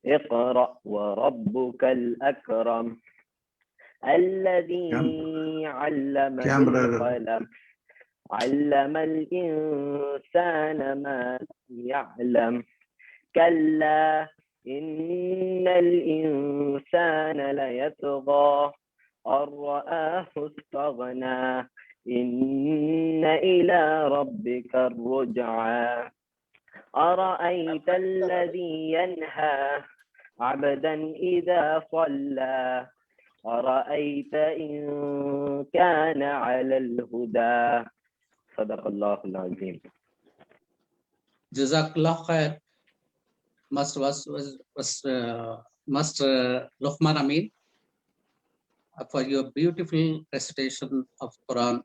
اقرأ وربك الأكرم الذي علم بالقلم علم الإنسان ما لم يعلم كلا إن الإنسان ليطغى أن رآه استغنى إن إلى ربك الرجعى أرأيت الذي ينهى عبدا إذا صلى أرأيت إن كان على الهدى صدق الله العظيم. Jazakallah khair, Master Luqman Amin, for your beautiful recitation of Quran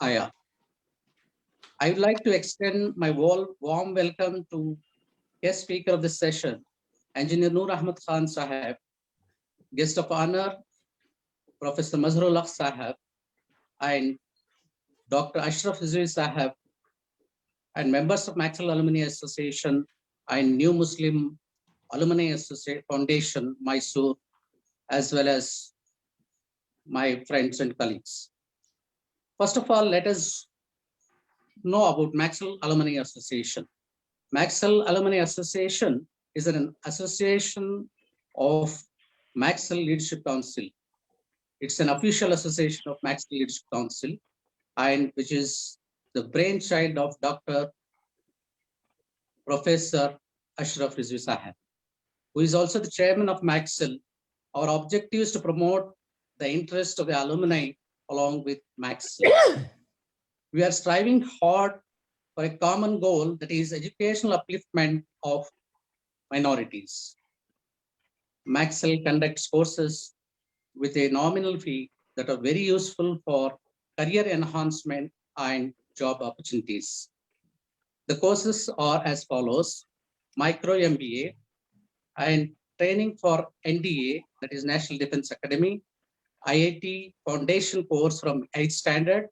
ayah. I would like to extend my warm welcome to guest speaker of this session, Engineer Noor Ahmad Khan Sahab, guest of honor, Professor Mazharul Haq Sahab, and Dr. Ashraf Rizvi Sahab, and members of Maxwell Alumni Association and New Muslim Alumni Association Foundation, Mysore, as well as my friends and colleagues. First of all, let us know about Maxwell Alumni Association. Maxwell Alumni Association is an association of Maxwell Leadership Council. It's an official association of Maxwell Leadership Council, and which is the brainchild of Dr. Professor Ashraf Rizvi Sahab, who is also the chairman of Maxwell. Our objective is to promote the interest of the alumni along with Maxwell. We are striving hard for a common goal, that is educational upliftment of minorities. Maxwell conducts courses with a nominal fee that are very useful for career enhancement and job opportunities. The courses are as follows: Micro MBA and training for NDA, that is National Defense Academy, IIT Foundation course from 8th standard,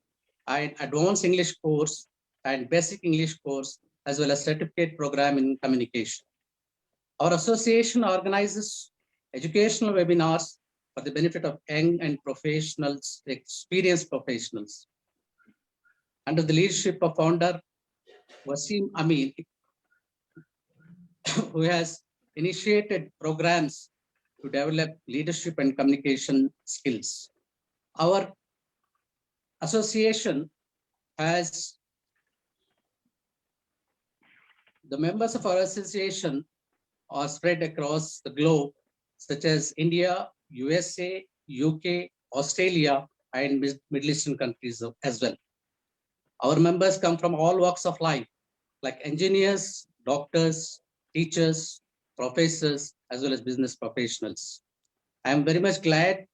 and Advanced English course and Basic English course, as well as certificate program in communication. Our association organizes educational webinars for the benefit of young and professionals, experienced professionals. Under the leadership of founder Wasim Amin, who has initiated programs to develop leadership and communication skills. Our association has, the members of our association are spread across the globe, such as India, USA, UK, Australia, and Middle Eastern countries as well. Our members come from all walks of life, like engineers, doctors, teachers, professors, as well as business professionals. I am very much glad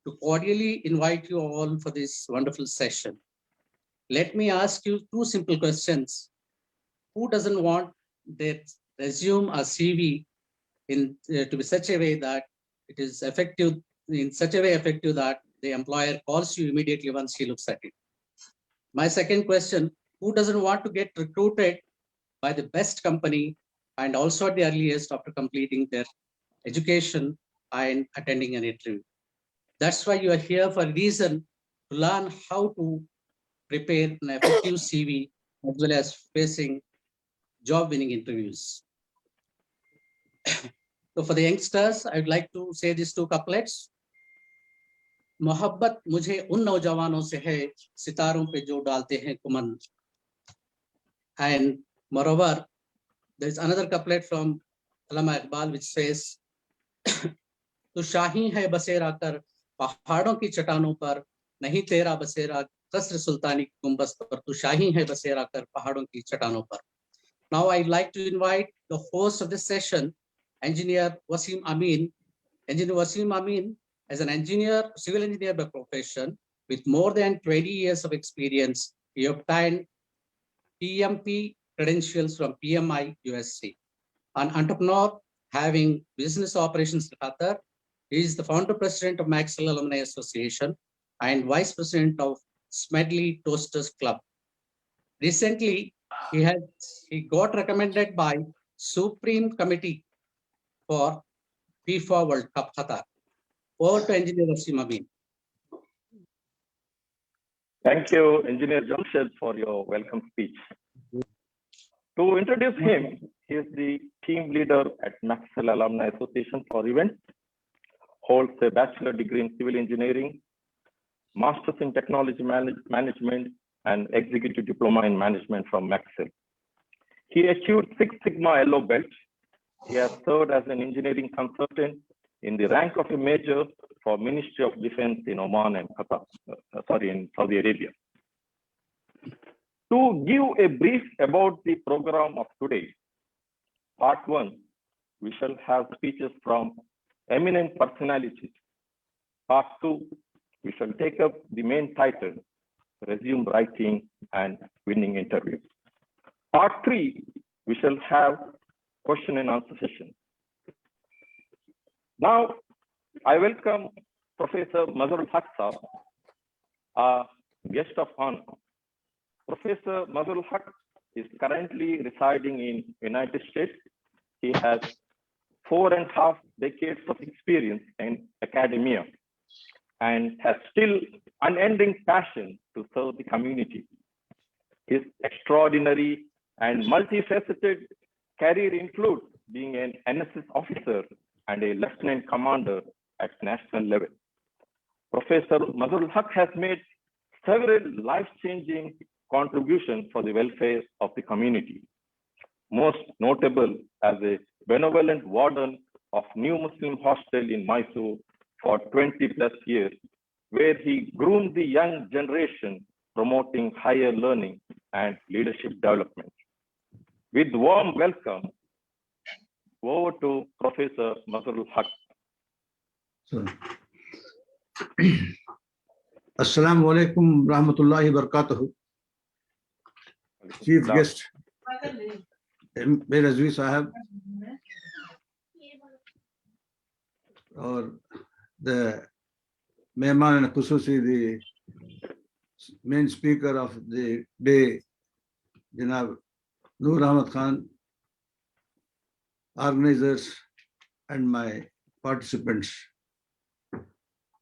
to cordially invite you all for this wonderful session. Let me ask you two simple questions. Who doesn't want their resume or CV to be such a way that it is effective, in such a way effective that the employer calls you immediately once he looks at it? My second question, who doesn't want to get recruited by the best company and also at the earliest after completing their education and attending an interview? That's why you are here, for a reason, to learn how to prepare an effective CV as well as facing job-winning interviews. So for the youngsters, I would like to say these two couplets. मोहब्बत मुझे उन नौजवानों से है सितारों पे जो डालते हैं Koeman. And moreover, there is another couplet from Allama Iqbal which says, तू शाही है बसेरा कर पहाड़ों की चट्टानों पर, नहीं तेरा बसेरा कसर सुल्तानी की गुंबद पर, तू शाही है बसेरा कर पहाड़ों की चट्टानों पर. Now I'd like to invite the host of this session, Engineer Wasim Amin. Engineer Wasim Amin, as an engineer, civil engineer by profession, with more than 20 years of experience, he obtained PMP credentials from PMI USA. An entrepreneur having business operations in Qatar, he is the founder president of Maxwell Alumni Association and vice president of Smedley Toasters Club. Recently, he got recommended by Supreme Committee for FIFA World Cup Qatar. Over to Engineer Wasim Amin. Thank you, Engineer Jamshed, for your welcome speech. To introduce him, he is the team leader at Maxwell Alumni Association for events, holds a bachelor degree in civil engineering, master's in technology management, and executive diploma in management from Maxwell. He achieved Six Sigma Yellow Belt. He has served as an engineering consultant in the rank of a major for Ministry of Defense in Oman and Qatar, in Saudi Arabia. To give a brief about the program of today, part 1, we shall have speeches from eminent personalities. Part 2, we shall take up the main title, resume writing and winning interviews. Part 3, we shall have question and answer session. Now, I welcome Professor Mazharul Haq Sahab, a guest of honor. Professor Mazharul Haq is currently residing in United States. He has 4.5 decades of experience in academia and has still unending passion to serve the community. His extraordinary and multifaceted career includes being an NSS officer and a lieutenant commander at national level. Professor Mazharul Haq has made several life-changing contributions for the welfare of the community. Most notable as a benevolent warden of New Muslim Hostel in Mysore for 20 plus years, where he groomed the young generation, promoting higher learning and leadership development. With warm welcome, over to Professor Mazharul Haq. Assalamu alaikum rahmatullahi barakatuh. Chief guest, Mir Azvi Sahab, or the Mehman Khususi, the main speaker of the day, Janab Noor Ahmad Khan, organizers, and my participants.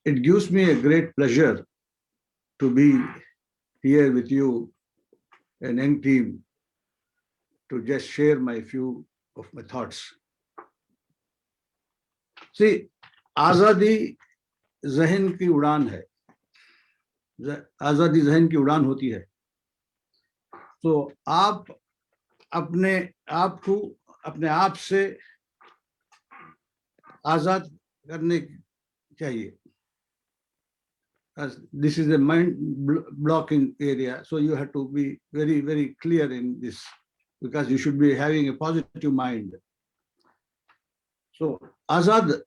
It gives me a great pleasure to be here with you, an young team, to just share my few of my thoughts. See, आजादी जहन की उड़ान है, आजादी जहन की उड़ान होती है, तो आप अपने आप को अपने आप से आजाद करने चाहिए. As this is a mind blocking area, so you have to be very, very clear in this, because you should be having a positive mind. So, आजाद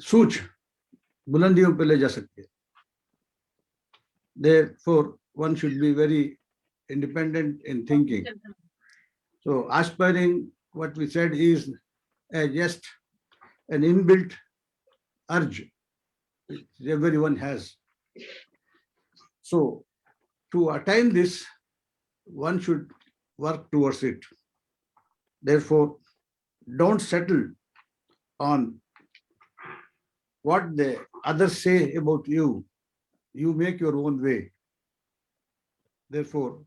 सोच बुलंदियों पे ले जा सकते हैं. Therefore, one should be very independent in thinking. So, aspiring, what we said, is just an inbuilt urge which everyone has. So, to attain this, one should work towards it. Therefore, don't settle on what the others say about you. You make your own way. Therefore,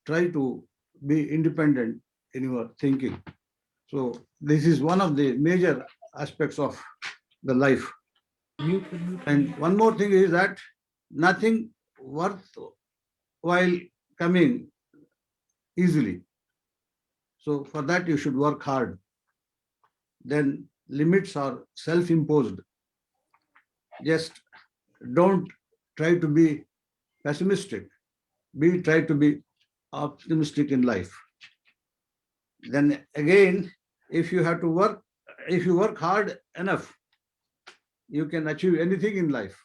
try to be independent in your thinking. So, this is one of the major aspects of the life. And one more thing is that nothing worthwhile coming easily. So for that you should work hard. Then limits are self-imposed. Just don't try to be pessimistic. Try to be optimistic in life. Then again, if you work hard enough, you can achieve anything in life.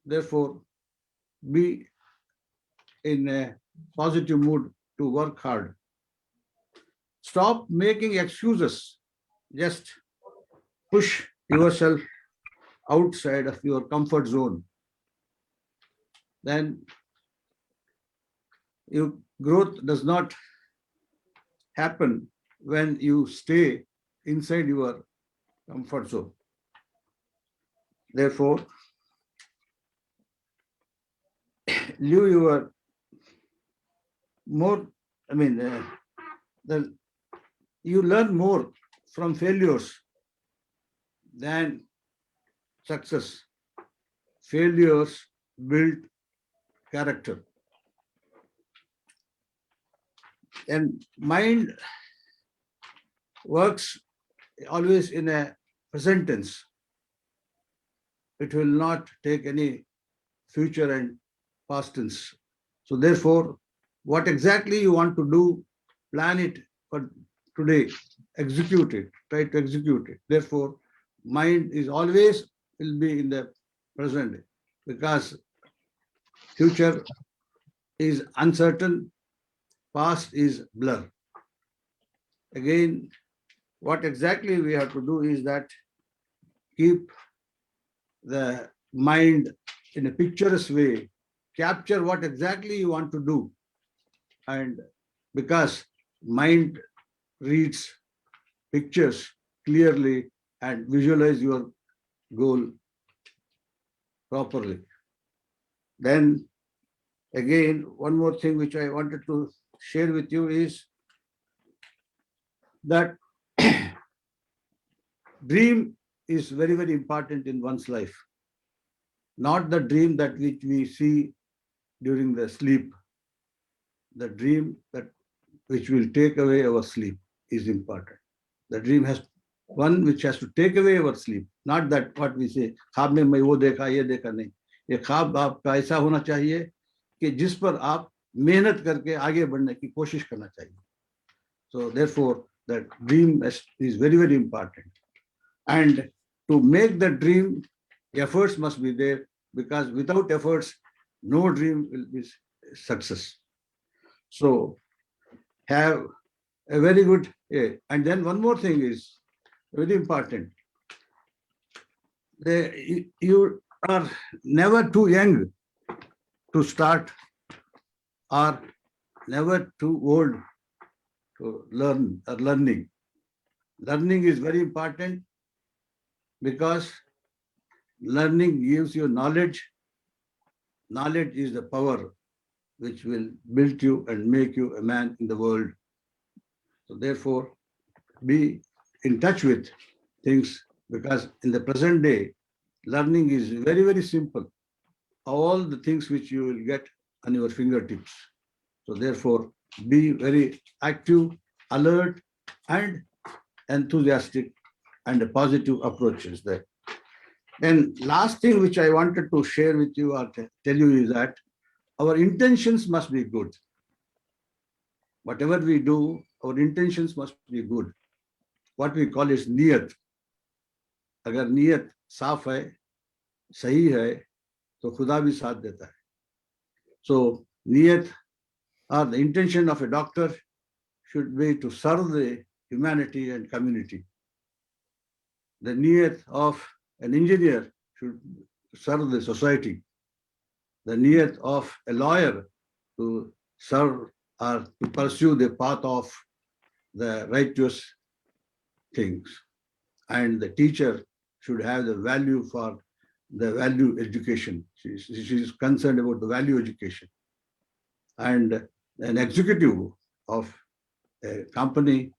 Therefore, be in a positive mood to work hard. Stop making excuses. Just push yourself outside of your comfort zone. Then your growth does not happen when you stay inside your comfort zone. Therefore, live your more, you learn more from failures than success. Failures build character. And mind works always in a present tense. It will not take any future and past tense. So therefore, what exactly you want to do, plan it for today, execute it, try to execute it. Therefore, mind is always will be in the present because future is uncertain, past is blur. Again, what exactly we have to do is that keep the mind in a picturesque way, capture what exactly you want to do. And because mind reads pictures clearly and visualize your goal properly. Then again, one more thing which I wanted to share with you is that dream is very, very important in one's life. Not the dream that which we see during the sleep. The dream that which will take away our sleep is important. The dream has one which has to take away our sleep, not that what we say, ख्वाब में मैं वो देखा ये देखा नहीं. ये ख्वाब आपका ऐसा होना चाहिए कि जिस पर आप मेहनत करके आगे बढ़ने की कोशिश करना चाहिए. So therefore, that dream is very, very important. And to make the dream, efforts must be there, because without efforts, no dream will be success. So have a very good, and then one more thing is very important. You are never too young to start or never too old to learn or learning. Learning is very important because learning gives you knowledge. Knowledge is the power which will build you and make you a man in the world. So therefore, be in touch with things, because in the present day, learning is very, very simple. All the things which you will get on your fingertips. So therefore, be very active, alert, and enthusiastic, and a positive approach is there. And last thing which I wanted to share with you or tell you is that our intentions must be good. Whatever we do, our intentions must be good. What we call is niyat. अगर नियत साफ है, सही है, तो खुदा भी साथ देता है. So niyat or the intention of a doctor should be to serve the humanity and community. The niyat of an engineer should serve the society. The niyat of a lawyer to serve or to pursue the path of the righteous things. And the teacher should have the value for the value education. She is concerned about the value education. And an executive of a company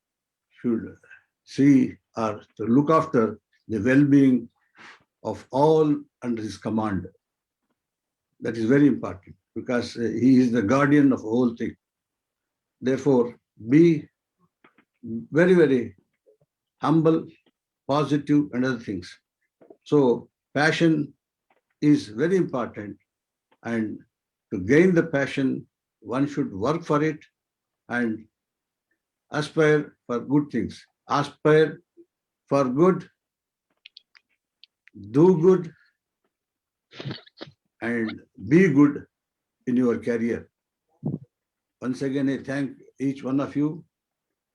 should see or to look after the well-being of all under his command. That is very important, because he is the guardian of the whole thing. Therefore, be very, very humble, positive, and other things. So passion is very important, and to gain the passion, one should work for it and aspire for good things. Aspire for good, do good, and be good in your career. Once again, I thank each one of you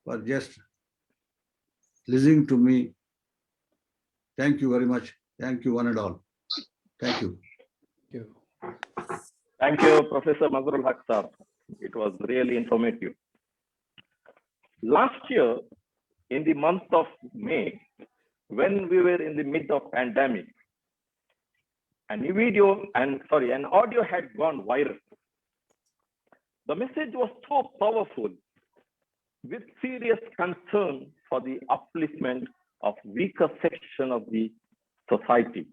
for just listening to me. Thank you very much. Thank you, one and all. Thank you. Thank you, Professor Mazharul Haq sir. It was really informative. Last year, in the month of May, when we were in the midst of pandemic. An audio had gone viral. The message was so powerful, with serious concern for the upliftment of weaker section of the society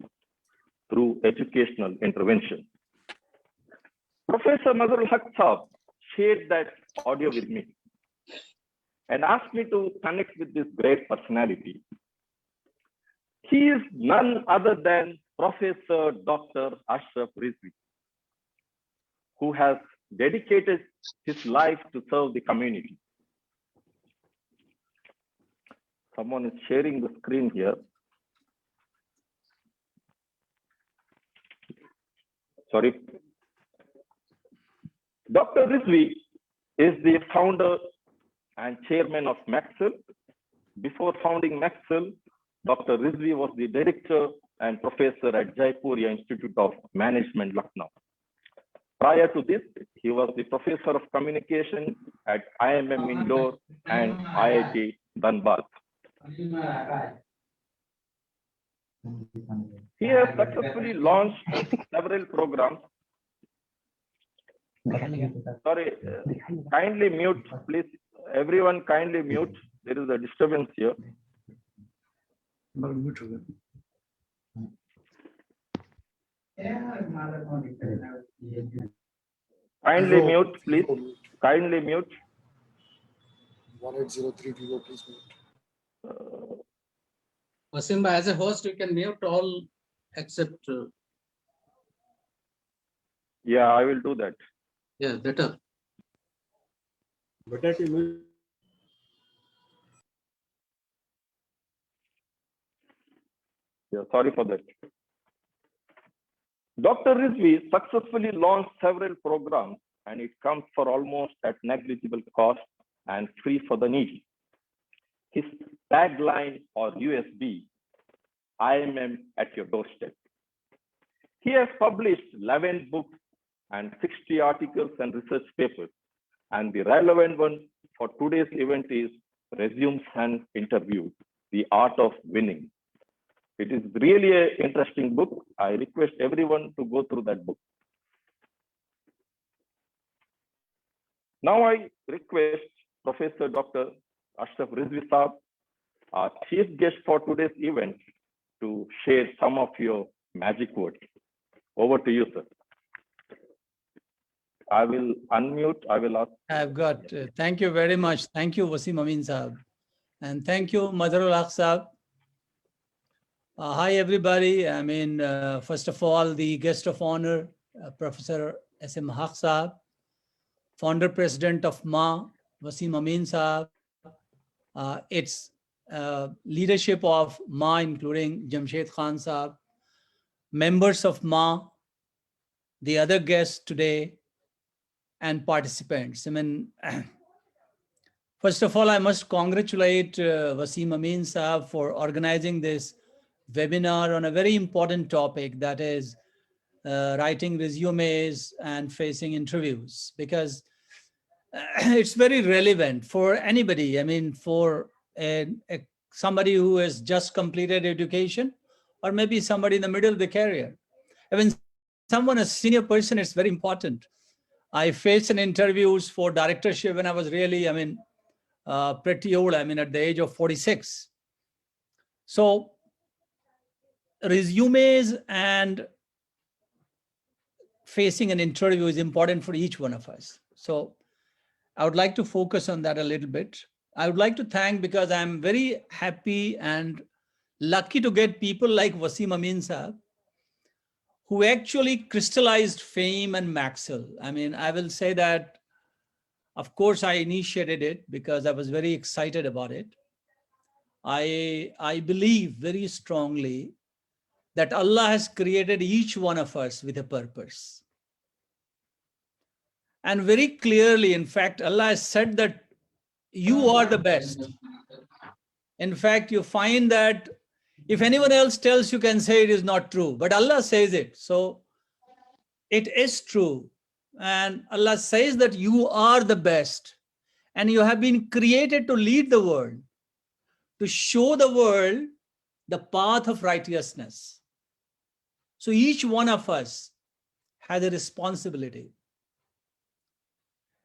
through educational intervention. Professor Mazharul Haque Saab shared that audio with me and asked me to connect with this great personality. He is none other than Professor Dr. Ashraf Rizvi, who has dedicated his life to serve the community. Someone is sharing the screen here. Sorry. Dr. Rizvi is the founder and chairman of Maxwell. Before founding Maxwell, Dr. Rizvi was the director and professor at Jaipuria Institute of Management, Lucknow. Prior to this, he was the professor of communication at IMM Indore and IIT Dhanbad. He has successfully launched several programs. Sorry, kindly mute, please. Everyone kindly mute. There is a disturbance here. Kindly mute, please. Kindly mute. 18030, please mute. Wasimba, as a host, you can mute all except. Yeah, I will do that. Yeah, better. Better to mute. Yeah, sorry for that. Dr. Rizvi successfully launched several programs, and it comes for almost at negligible cost and free for the needy. His tagline or USB, IMM at your doorstep. He has published 11 books and 60 articles and research papers. And the relevant one for today's event is Resumes and Interviews, The Art of Winning. It is really an interesting book. I request everyone to go through that book. Now I request Professor Dr. Ashraf Rizvi Saab, our chief guest for today's event, to share some of your magic words. Over to you, sir. I will unmute. I will ask. I've got, thank you very much. Thank you, Wasim Amin Saab. And thank you, Mazharul Haque Saab. Hi, everybody. First of all, the guest of honor, Professor S.M. Haque Saab, founder president of MA, Wasim Amin Saab. Its leadership of MA, including Jamshed Khan Saab, members of MA, the other guests today, and participants. First of all, I must congratulate Wasim Amin Saab for organizing this webinar on a very important topic, that is writing resumes and facing interviews, because it's very relevant for anybody. For somebody who has just completed education, or maybe somebody in the middle of the career. Someone, a senior person, it's very important. I faced an interviews for directorship when I was really, pretty old, at the age of 46. So resumes and facing an interview is important for each one of us. So I would like to focus on that a little bit. I would like to thank, because I'm very happy and lucky to get people like Wasim Amin Saab, who actually crystallized fame and Maxwell. I will say that, of course, I initiated it because I was very excited about it. I believe very strongly that Allah has created each one of us with a purpose. And very clearly, in fact, Allah has said that you are the best. In fact, you find that if anyone else tells, you can say it is not true, but Allah says it. So it is true. And Allah says that you are the best and you have been created to lead the world. to show the world the path of righteousness. So each one of us has a responsibility.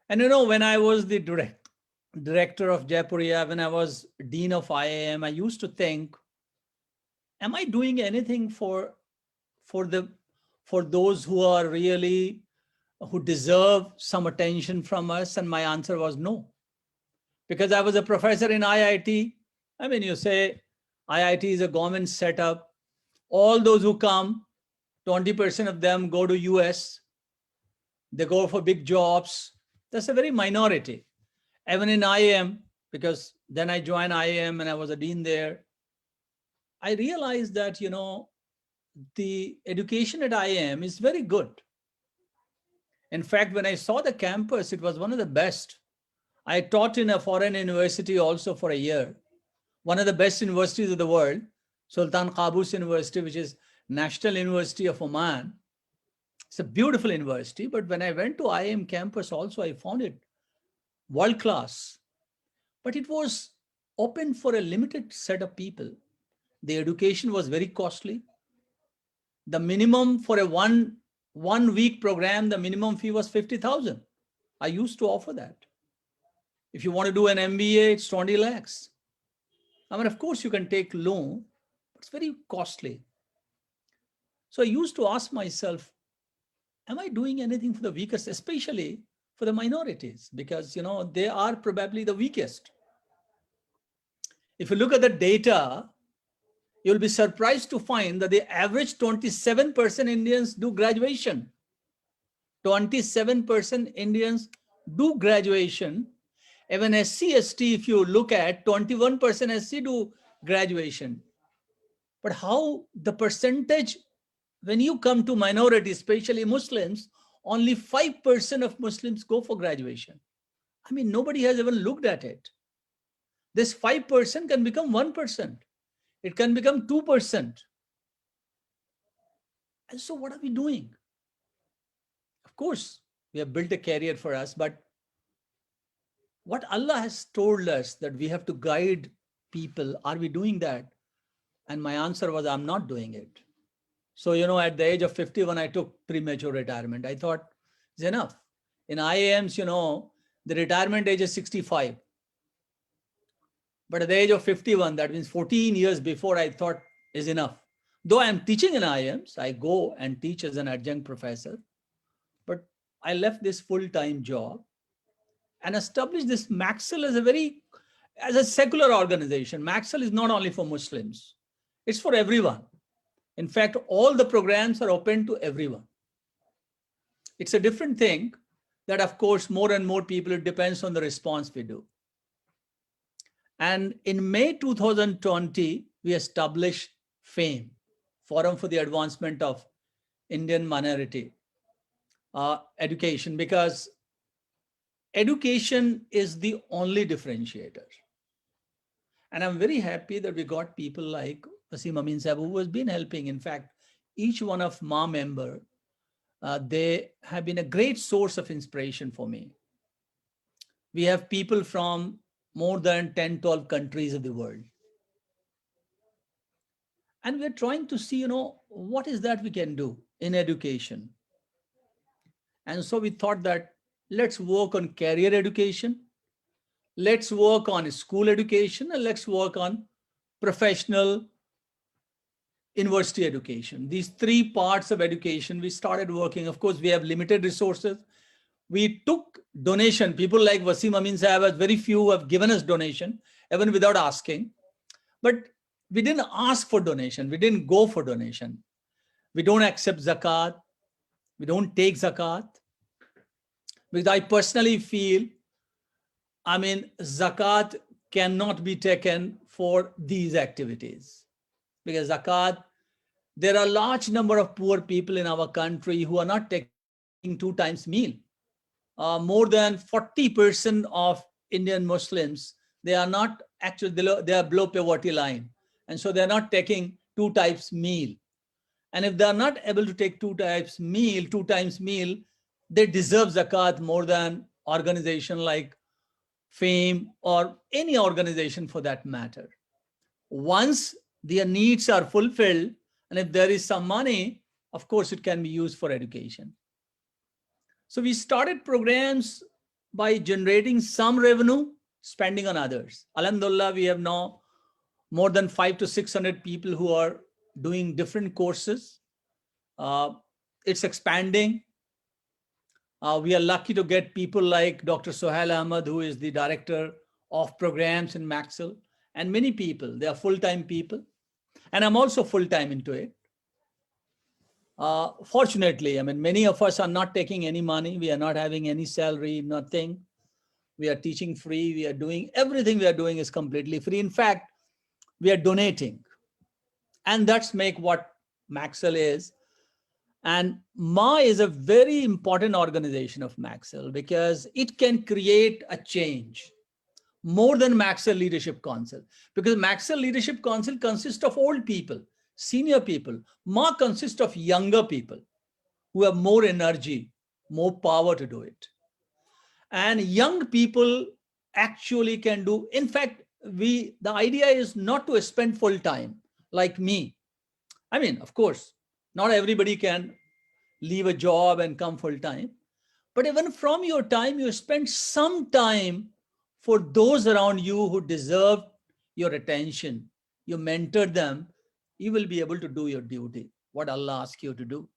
And when I was the director of Jaipuria, when I was dean of IIM, I used to think, am I doing anything for those who are really, who deserve some attention from us? And my answer was no. Because I was a professor in IIT. I mean, you say IIT is a government setup. All those who come, 20% of them go to US. They go for big jobs. That's a very minority. Even in IIM, because then I joined IIM and I was a dean there, I realized that, the education at IIM is very good. In fact, when I saw the campus, it was one of the best. I taught in a foreign university also for a year, one of the best universities of the world, Sultan Qaboos University, which is National University of Oman. It's a beautiful university, but when I went to IIM campus also, I found it world class. But it was open for a limited set of people. The education was very costly. The minimum for a one week program, the minimum fee was 50,000. I used to offer that. If you want to do an MBA, it's 20 lakhs. I mean, of course, you can take loan, but it's very costly. So I used to ask myself, am I doing anything for the weakest, especially for the minorities? Because, they are probably the weakest. If you look at the data, you'll be surprised to find that the average 27% Indians do graduation. 27% Indians do graduation. Even SC, ST, if you look at, 21% SC do graduation. But how the percentage, when you come to minorities, especially Muslims, only 5% of Muslims go for graduation. I mean, nobody has even looked at it. This 5% can become 1%. It can become 2%. And so what are we doing? Of course, we have built a career for us, but what Allah has told us that we have to guide people, are we doing that? And my answer was, I'm not doing it. So, at the age of 51, I took premature retirement. I thought, it's enough. In IIMs, the retirement age is 65. But at the age of 51, that means 14 years before, I thought is enough. Though I'm teaching in IIMs, I go and teach as an adjunct professor. But I left this full-time job and established this Maxwell as a secular organization. Maxwell is not only for Muslims, it's for everyone. In fact, all the programs are open to everyone. It's a different thing that, of course, more and more people, it depends on the response we do. And in May 2020, we established FAME, Forum for the Advancement of Indian Minority Education, because education is the only differentiator. And I'm very happy that we got people like Wasim Amin Sahib, who has been helping. In fact, each one of my members, they have been a great source of inspiration for me. We have people from more than 10, 12 countries of the world. And we're trying to see, what is that we can do in education. And so we thought that let's work on career education, let's work on school education, and let's work on professional university education. These three parts of education, we started working. Of course, we have limited resources. We took donation. People like Wasim Amin Sahib, very few have given us donation, even without asking. But we didn't ask for donation. We didn't go for donation. We don't accept zakat. We don't take zakat. Because I personally feel, zakat cannot be taken for these activities. Because zakat, there are a large number of poor people in our country who are not taking 2 times meal. More than 40% of Indian Muslims, they are not actually, they are below poverty line. And so they're not taking 2 times meal. And if they're not able to take 2 times meal, they deserve zakat more than organization like FAME or any organization for that matter. Once their needs are fulfilled, and if there is some money, of course, it can be used for education. So we started programs by generating some revenue, spending on others. Alhamdulillah, we have now more than 500 to 600 people who are doing different courses. It's expanding. We are lucky to get people like Dr. Sohail Ahmed, who is the director of programs in Maxwell, and many people. They are full-time people. And I'm also full-time into it. Fortunately, I mean, many of us are not taking any money. We are not having any salary, nothing. We are teaching free. We are doing everything we are doing is completely free. In fact, we are donating. And that's make what Maxwell is. And MA is a very important organization of Maxwell because it can create a change more than Maxwell Leadership Council, because Maxwell Leadership Council consists of old people, senior people. MA consists of younger people who have more energy, more power to do it. And young people actually can do, in fact, the idea is not to spend full time like me. I mean, of course, not everybody can leave a job and come full time, but even from your time, you spend some time for those around you who deserve your attention. You mentor them, you will be able to do your duty, what Allah asks you to do.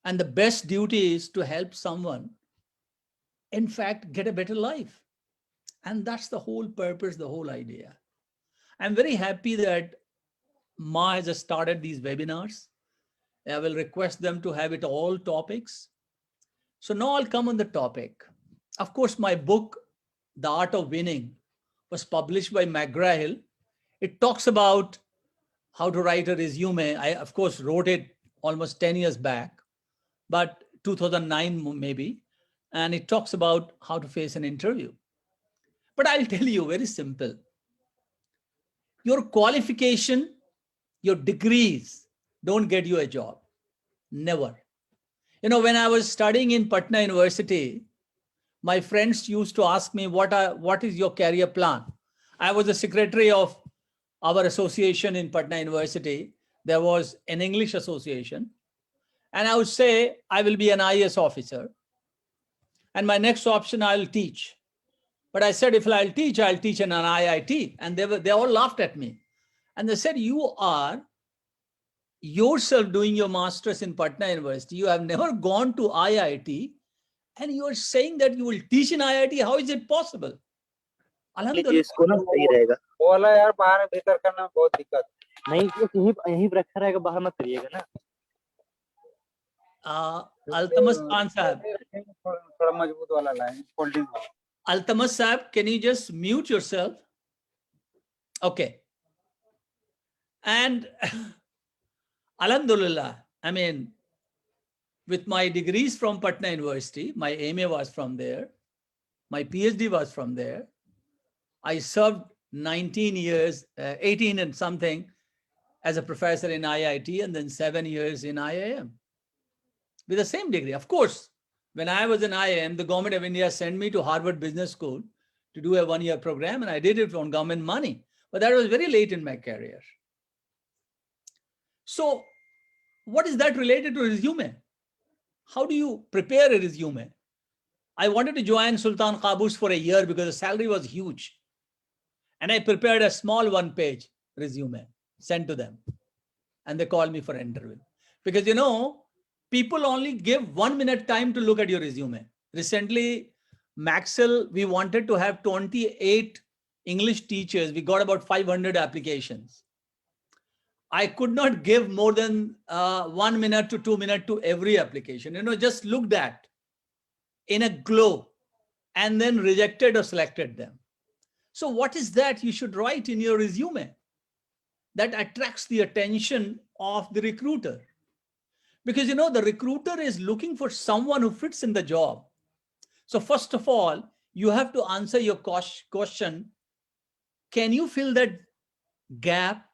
And the best duty is to help someone, in fact, get a better life. And that's the whole purpose, the whole idea. I'm very happy that MA has started these webinars. I will request them to have it all topics. So now I'll come on the topic. Of course, my book, The Art of Winning, was published by McGraw-Hill. It talks about how to write a resume. I, of course, wrote it almost 10 years back, but 2009 maybe. And it talks about how to face an interview. But I'll tell you very simple. Your qualification, your degrees don't get you a job. Never. You know, when I was studying in Patna University, my friends used to ask me, what is your career plan? I was the secretary of our association in Patna University. There was an English association. And I would say, I will be an IAS officer. And my next option, I'll teach. But I said, if I'll teach in an IIT. And they all laughed at me. And they said, you are yourself doing your master's in Patna University. You have never gone to IIT. And you are saying that you will teach in IIT. How is it possible? इसको ना सही रहेगा बोला यार बाहर भीतर करना बहुत दिक्कत नहीं यहीं पर रखा रहेगा बाहर मत करिएगा ना Altamas Khan Sahab, थोड़ा मजबूत वाला line folding Altamas Sahab, can you just mute yourself? Okay. And Alhamdulillah, I mean, with my degrees from Patna University, my MA was from there, my PhD was from there. I served 19 years, 18 and something as a professor in IIT and then 7 years in IIM with the same degree. Of course, when I was in IIM, the government of India sent me to Harvard Business School to do a one-year program, and I did it on government money. But that was very late in my career. So what is that related to resume? How do you prepare a resume? I wanted to join Sultan Qaboos for a year because the salary was huge. And I prepared a small one-page resume, sent to them. And they called me for an interview. Because, you know, people only give 1 minute time to look at your resume. Recently, Maxwell, we wanted to have 28 English teachers. We got about 500 applications. I could not give more than 1 minute to 2 minutes to every application. You know, just looked at in a glow and then rejected or selected them. So what is that you should write in your resume that attracts the attention of the recruiter? Because, you know, the recruiter is looking for someone who fits in the job. So first of all, you have to answer your question. Can you fill that gap?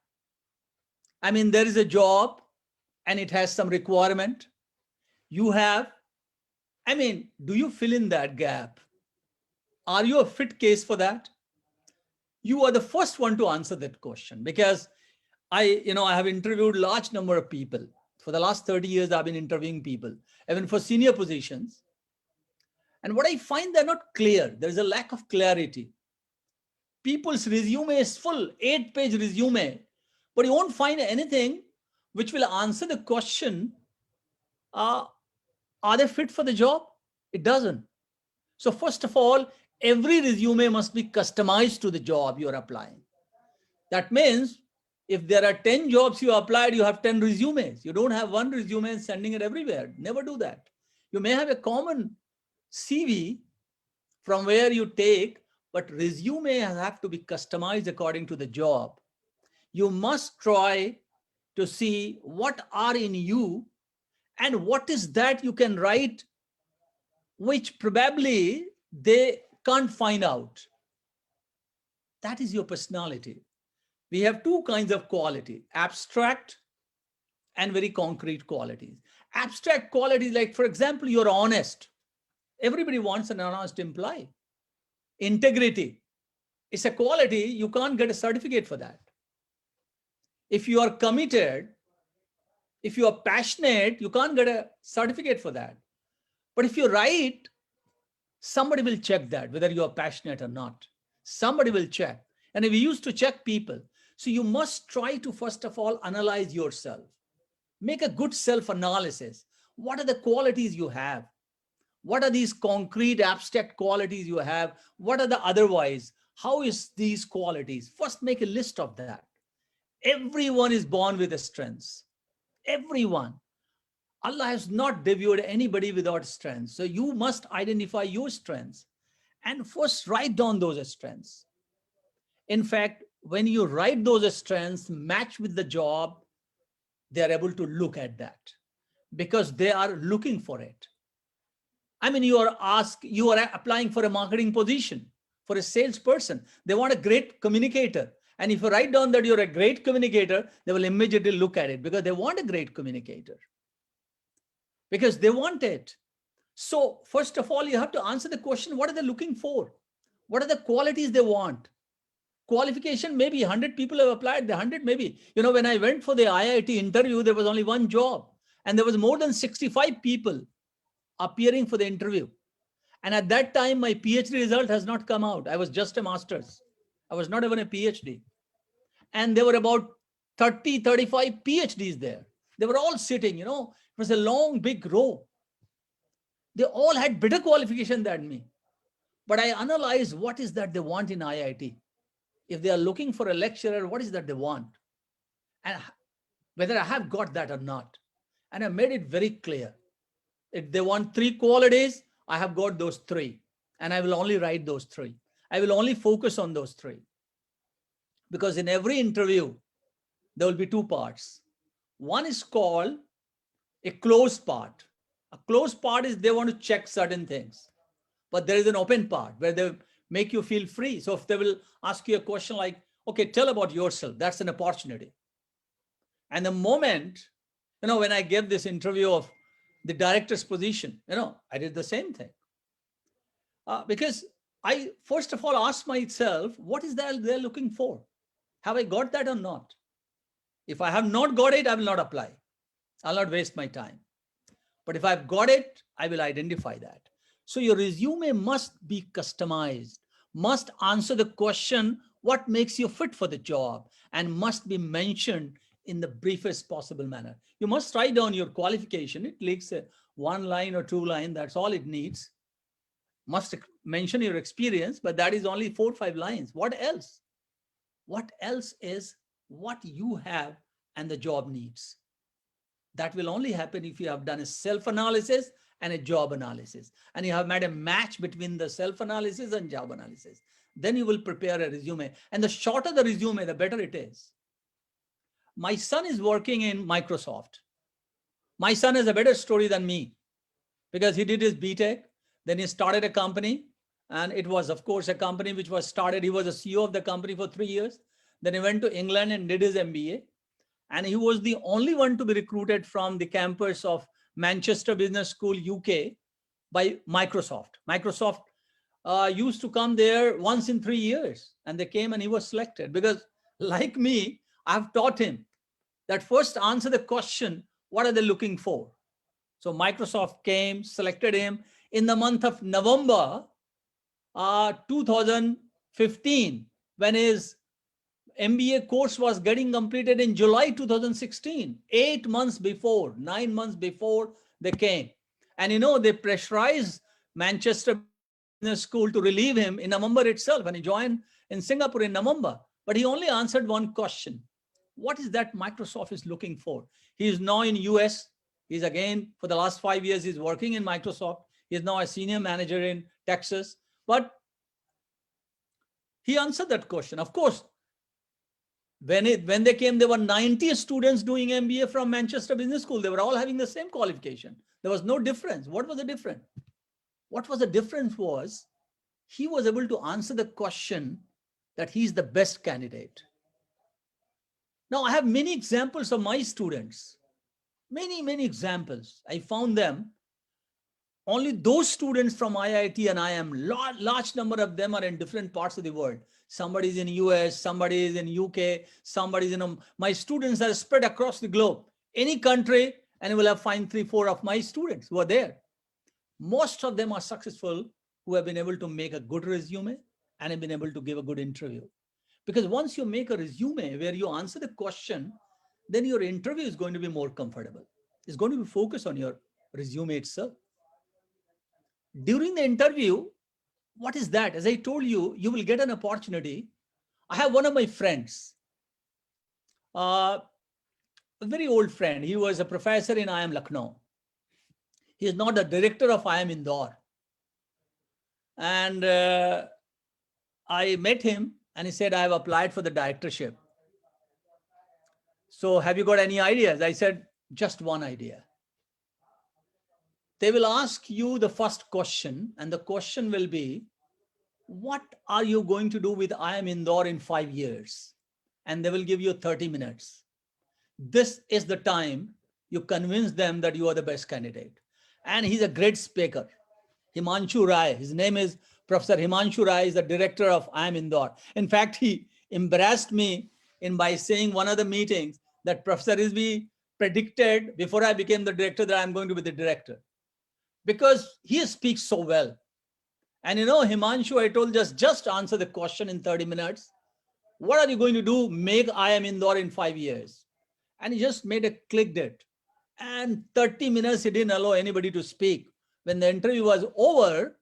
I mean, there is a job and it has some requirement. You have, I mean, do you fill in that gap? Are you a fit case for that? you are the first one to answer that question, because I have interviewed large number of people. For the last 30 years, I've been interviewing people, even for senior positions. And what I find, they're not clear. There's a lack of clarity. People's resume is full, 8-page resume, but you won't find anything which will answer the question, are they fit for the job? It doesn't. So first of all, every resume must be customized to the job you're applying. That means if there are 10 jobs you applied, you have 10 resumes. You don't have one resume and sending it everywhere. Never do that. You may have a common CV from where you take, but resume have to be customized according to the job. You must try to see what are in you and what is that you can write, which probably they can't find out. That is your personality. We have two kinds of quality, abstract and very concrete qualities. Abstract qualities, like for example, you're honest. Everybody wants an honest employee. Integrity, it's a quality, you can't get a certificate for that. If you are committed, if you are passionate, you can't get a certificate for that. But if you write, somebody will check that, whether you are passionate or not. Somebody will check. And we used to check people. So you must try to, first of all, analyze yourself. Make a good self-analysis. What are the qualities you have? What are these concrete, abstract qualities you have? What are the otherwise? How is these qualities? First, make a list of that. Everyone is born with a strengths. Everyone. Allah has not devoured anybody without strengths. So you must identify your strengths and first write down those strengths. In fact, when you write those strengths match with the job, they are able to look at that because they are looking for it. I mean, you are applying for a marketing position, for a salesperson. They want a great communicator. And if you write down that you're a great communicator, they will immediately look at it because they want a great communicator. Because they want it. So first of all, you have to answer the question, what are they looking for? What are the qualities they want? Qualification, maybe 100 people have applied, the 100 maybe. When I went for the IIT interview, there was only one job and there was more than 65 people appearing for the interview. And at that time, my PhD result has not come out. I was just a master's. I was not even a PhD. And there were about 30, 35 PhDs there. They were all sitting, it was a long, big row. They all had better qualification than me. But I analyzed what is that they want in IIT. If they are looking for a lecturer, what is that they want? And whether I have got that or not. And I made it very clear. If they want 3 qualities, I have got those 3. And I will only write those 3. I will only focus on those 3. Because in every interview, there will be 2 parts. One is called a closed part. A closed part is they want to check certain things. But there is an open part where they make you feel free. So if they will ask you a question like, okay, tell about yourself, that's an opportunity. And the moment, when I gave this interview of the director's position, I did the same thing. Because I, first of all, asked myself, what is that they're looking for? Have I got that or not? If I have not got it, I will not apply. I'll not waste my time. But if I've got it, I will identify that. So your resume must be customized, must answer the question, what makes you fit for the job, and must be mentioned in the briefest possible manner. You must write down your qualification. It takes 1 line or 2 lines. That's all it needs. Must mention your experience, but that is only 4 or 5 lines. What else? What else is what you have and the job needs? That will only happen if you have done a self-analysis and a job analysis. And you have made a match between the self-analysis and job analysis. Then you will prepare a resume. And the shorter the resume, the better it is. My son is working in Microsoft. My son has a better story than me because he did his BTech. Then he started a company. And it was, of course, a company which was started. He was a CEO of the company for 3 years. Then he went to England and did his MBA. And he was the only one to be recruited from the campus of Manchester Business School, UK, by Microsoft. Microsoft used to come there once in 3 years, and they came and he was selected because, like me, I've taught him that first answer the question, what are they looking for? So Microsoft came, selected him in the month of November 2015, when his MBA course was getting completed in July 2016, 8 months before, 9 months before they came. And you know, they pressurized Manchester Business School to relieve him in November itself, and he joined in Singapore in November. But he only answered one question. What is that Microsoft is looking for? He is now in US. He's again, for the last 5 years, he's working in Microsoft. He is now a senior manager in Texas. But he answered that question. Of course, when they came, there were 90 students doing MBA from Manchester Business School. They were all having the same qualification. There was no difference. What was the difference? What was the difference was he was able to answer the question that he's the best candidate. Now, I have many examples of my students, many examples. I found them. Only those students from IIT and IIM, large number of them are in different parts of the world. Somebody is in US, somebody is in UK, somebody is in, my students are spread across the globe. Any country, and you will have find 3-4 of my students who are there. Most of them are successful who have been able to make a good resume and have been able to give a good interview. Because once you make a resume where you answer the question, then your interview is going to be more comfortable. It's going to be focused on your resume itself. During the interview, what is that? As I told you, you will get an opportunity. I have one of my friends, a very old friend. He was a professor in IIM Lucknow. He is now the director of IIM Indore. And I met him and he said, I have applied for the directorship. So have you got any ideas? I said, just one idea. They will ask you the first question, and the question will be, what are you going to do with IIM Indore in 5 years? And they will give you 30 minutes. This is the time you convince them that you are the best candidate. And he's a great speaker. Himanshu Rai, his name is Professor Himanshu Rai, is the director of IIM Indore. In fact, he embarrassed me by saying one of the meetings that Professor Rizvi predicted before I became the director that I'm going to be the director, because he speaks so well. And you know, Himanshu, I told just answer the question in 30 minutes. What are you going to do? Make IIM Indore in 5 years. And he just made a clicked it. And 30 minutes, he didn't allow anybody to speak. When the interview was over,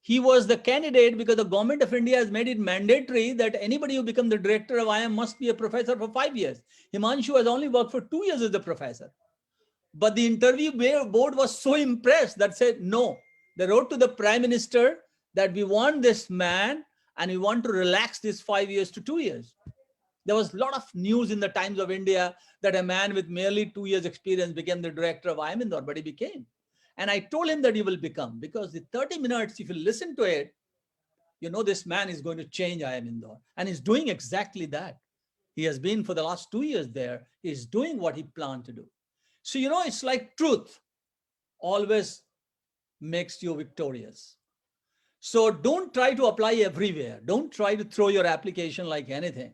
he was the candidate because the government of India has made it mandatory that anybody who becomes the director of IIM must be a professor for 5 years. Himanshu has only worked for 2 years as a professor. But the interview board was so impressed that said, no. They wrote to the Prime Minister that we want this man and we want to relax this 5 years to 2 years. There was a lot of news in the Times of India that a man with merely 2 years experience became the director of IIM Indore, but he became. And I told him that he will become, because the 30 minutes, if you listen to it, you know this man is going to change IIM Indore. And he's doing exactly that. He has been for the last 2 years there. He's doing what he planned to do. So, you know, it's like truth always makes you victorious. So don't try to apply everywhere. Don't try to throw your application like anything.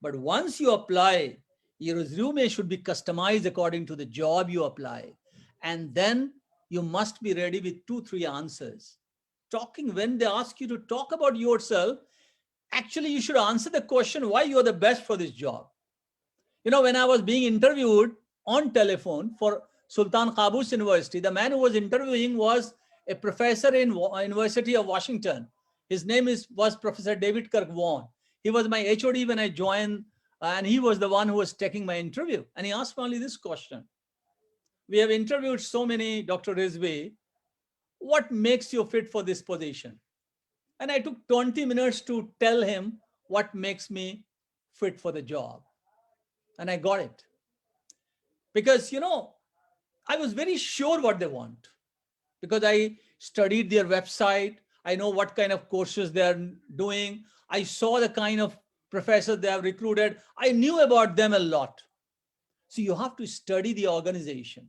But once you apply, your resume should be customized according to the job you apply. And then you must be ready with 2-3 answers. When they ask you to talk about yourself, actually you should answer the question why you're the best for this job. You know, when I was being interviewed on telephone for Sultan Qaboos University, the man who was interviewing was a professor in University of Washington. His name was Professor David Kirk Vaughan. He was my HOD when I joined, and he was the one who was taking my interview. And he asked me only this question. We have interviewed so many, Dr. Rizvi, what makes you fit for this position? And I took 20 minutes to tell him what makes me fit for the job. And I got it. Because, you know, I was very sure what they want, because I studied their website. I know what kind of courses they're doing. I saw the kind of professors they have recruited. I knew about them a lot. So you have to study the organization.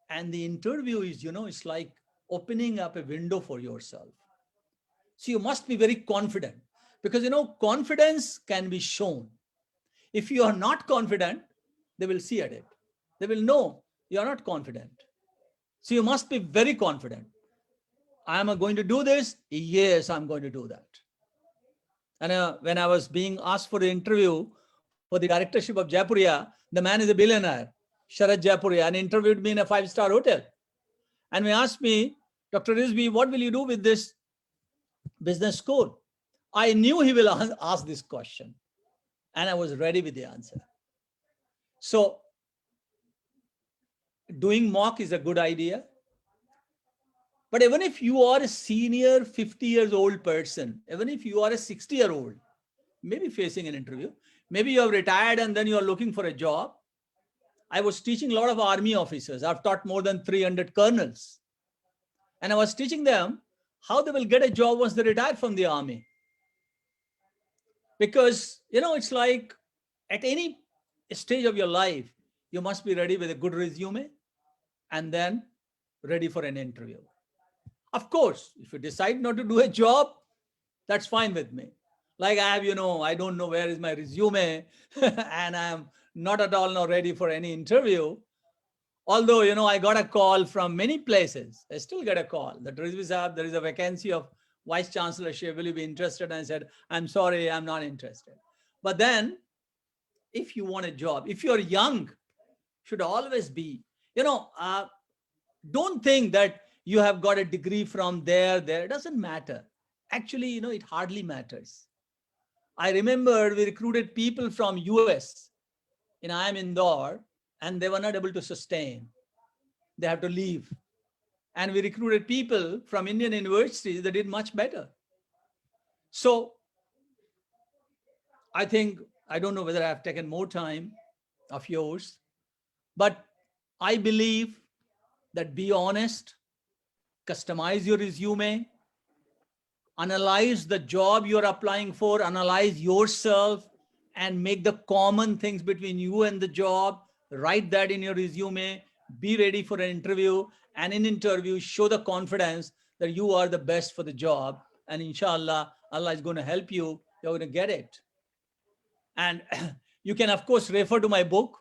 And the interview is, you know, it's like opening up a window for yourself. So you must be very confident, because confidence can be shown. If you are not confident, they will see at it. They will know you are not confident. So you must be very confident. I am going to do this. Yes, I'm going to do that. And when I was being asked for the interview for the directorship of Jaipuria, the man is a billionaire, Sharad Jaipuria, and interviewed me in a 5-star hotel. And he asked me, Dr. Rizvi, what will you do with this business school? I knew he will ask this question, and I was ready with the answer. So doing mock is a good idea. But even if you are a senior 50 years old person, even if you are a 60-year-old, maybe facing an interview, maybe you have retired and then you are looking for a job. I was teaching a lot of army officers. I've taught more than 300 colonels. And I was teaching them how they will get a job once they retire from the army. Because, it's like at any stage of your life, you must be ready with a good resume and then ready for an interview. Of course, if you decide not to do a job, that's fine with me. Like I have, I don't know where is my resume and I'm not at all now ready for any interview. Although, I got a call from many places. I still get a call that Rizvi Sahab, there is a vacancy of Vice Chancellorship. Will you be interested? And I said, I'm sorry, I'm not interested. But then if you want a job, if you're young, should always be, don't think that you have got a degree from there. It doesn't matter. Actually, it hardly matters. I remember we recruited people from US in IIM Indore, and they were not able to sustain. They have to leave. And we recruited people from Indian universities that did much better. So I think, I don't know whether I have taken more time of yours, but I believe that be honest, customize your resume, analyze the job you're applying for, analyze yourself, and make the common things between you and the job. Write that in your resume, be ready for an interview, and in interview, show the confidence that you are the best for the job. And inshallah, Allah is going to help you. You're going to get it. And you can, of course, refer to my book.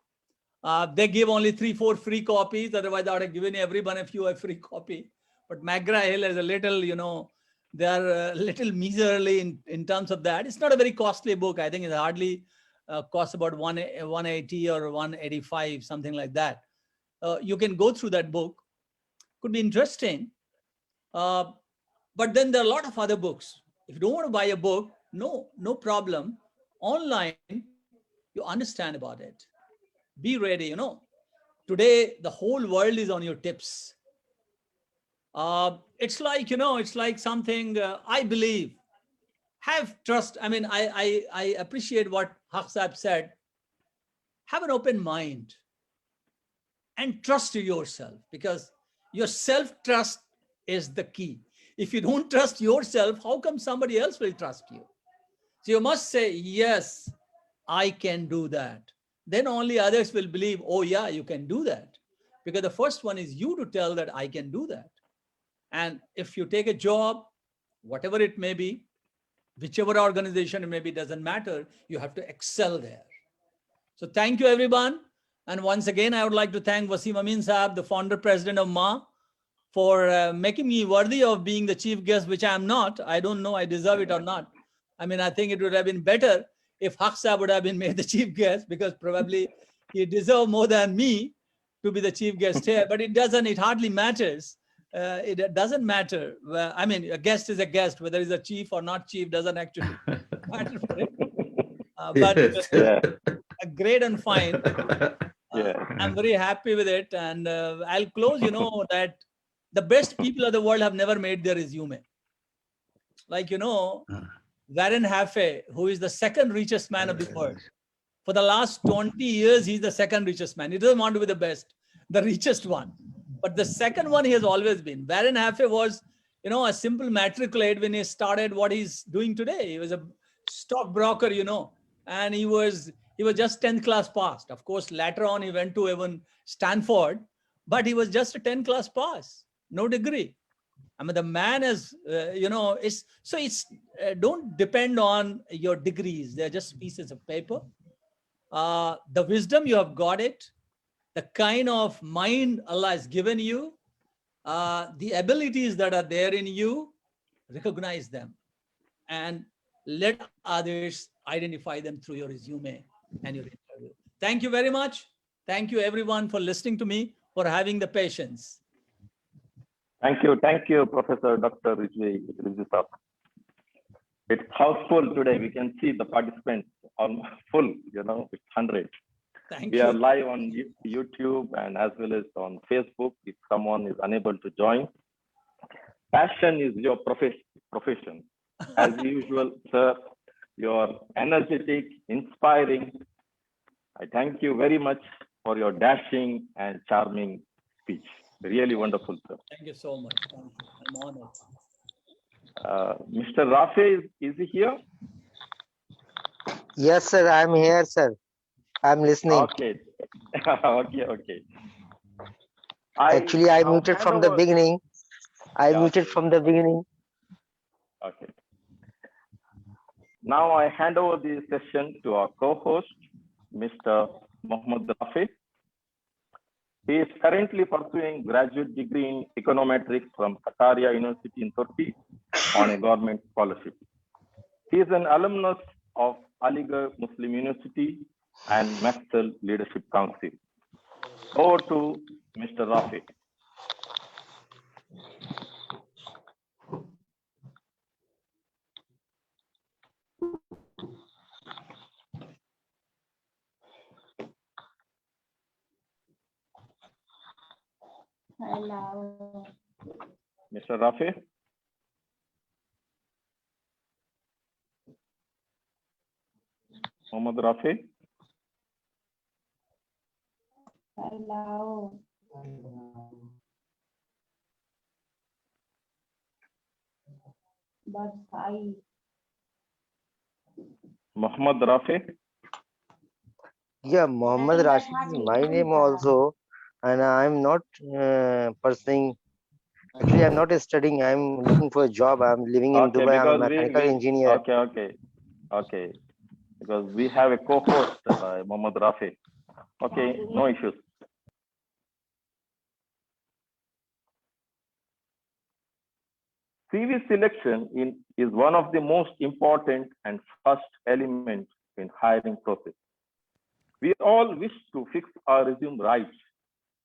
They give only 3-4 free copies. Otherwise, I would have given everyone a free copy. But McGraw-Hill is a little, they are a little miserly in terms of that. It's not a very costly book. I think it hardly costs about 180 or 185, something like that. You can go through that book. Could be interesting. But then there are a lot of other books. If you don't want to buy a book, no problem. Online, you understand about it. Be ready, Today, the whole world is on your tips. It's like something I believe. Have trust. I mean, I appreciate what Haq Sahib said. Have an open mind and trust yourself, because your self-trust is the key. If you don't trust yourself, how come somebody else will trust you? So you must say, yes, I can do that. Then only others will believe, oh yeah, you can do that. Because the first one is you to tell that I can do that. And if you take a job, whatever it may be, whichever organization it may be, doesn't matter, you have to excel there. So thank you, everyone. And once again, I would like to thank Wasim Amin Sahab, the founder president of MA, for making me worthy of being the chief guest, which I am not. I don't know I deserve it or not. I mean, I think it would have been better if Haq Sahib would have been made the chief guest, because probably he deserved more than me to be the chief guest here. But it hardly matters. It doesn't matter. I mean, a guest is a guest, whether he's a chief or not chief doesn't actually matter for it. But great and fine. I'm very happy with it. And I'll close, that the best people of the world have never made their resume. Like, Warren Buffett, who is the second richest man of the world. For the last 20 years, he's the second richest man. He doesn't want to be the best, the richest one. But the second one he has always been. Warren Buffett was, a simple matriculate when he started what he's doing today. He was a stockbroker, and he was just 10th class passed. Of course, later on, he went to even Stanford, but he was just a 10th class pass, no degree. I mean, the man is, don't depend on your degrees. They're just pieces of paper. The wisdom, you have got it. The kind of mind Allah has given you, the abilities that are there in you, recognize them and let others identify them through your resume and your interview. Thank you very much. Thank you everyone for listening to me, for having the patience. Thank you, Professor Dr. Rijvi Sahab. It's houseful today. We can see the participants almost full, it's 100. Thank We you. are live on YouTube and as well as on Facebook if someone is unable to join. Passion is your profession. As usual, sir, you're energetic, inspiring. I thank you very much for your dashing and charming speech. Really wonderful, sir. Thank you so much. Thank you. I'm honored. Mr. Rafe, is he here? Yes, sir. I'm here, sir. I'm listening. Okay. Okay. Actually, I now muted hand from the over- beginning. I Yeah, muted okay. from the beginning. Okay. Now I hand over the session to our co-host, Mr. Mohammad Rafi. He is currently pursuing graduate degree in econometrics from Qataria University in Turkey on a government scholarship. He is an alumnus of Aligarh Muslim University and Maxwell Leadership Council. Over to Mr. Rafi. Hello. Mr. Rafi. Mohammad Rafi. Hello. But I Mohammad Rafi. Yeah, Mohammad Rashid is my name also, and I'm not pursuing. Actually, I'm not studying. I'm looking for a job. I'm living in Dubai. I'm a mechanical engineer. Okay. Because we have a co-host, Mohammad Rafi. Okay, no issues. CV selection is one of the most important and first element in hiring process. We all wish to fix our resume right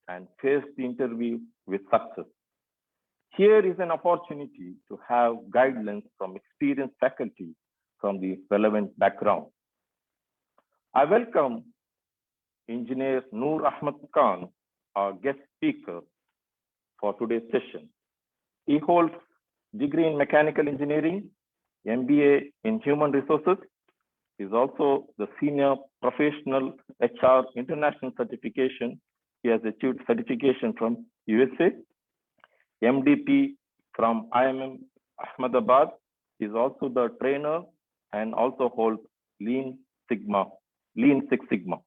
and face the interview with success. Here is an opportunity to have guidelines from experienced faculty from the relevant background. I welcome Engineer Noor Ahmed Khan, our guest speaker for today's session. He holds degree in mechanical engineering, MBA in human resources. He is also the senior professional HR international certification. He has achieved certification from USA, MDP from IMM Ahmedabad. He is also the trainer and also holds Lean Six Sigma.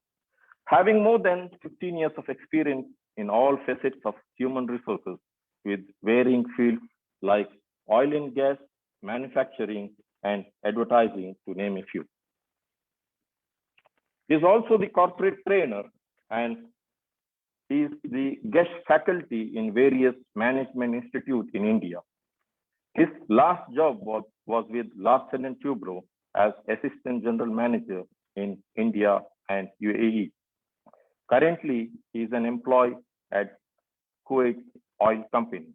Having more than 15 years of experience in all facets of human resources with varying fields like oil and gas, manufacturing, and advertising, to name a few. He is also the corporate trainer and he is the guest faculty in various management institutes in India. His last job was with Larsen & Toubro as Assistant General Manager in India and UAE. Currently, he is an employee at Kuwait Oil Company.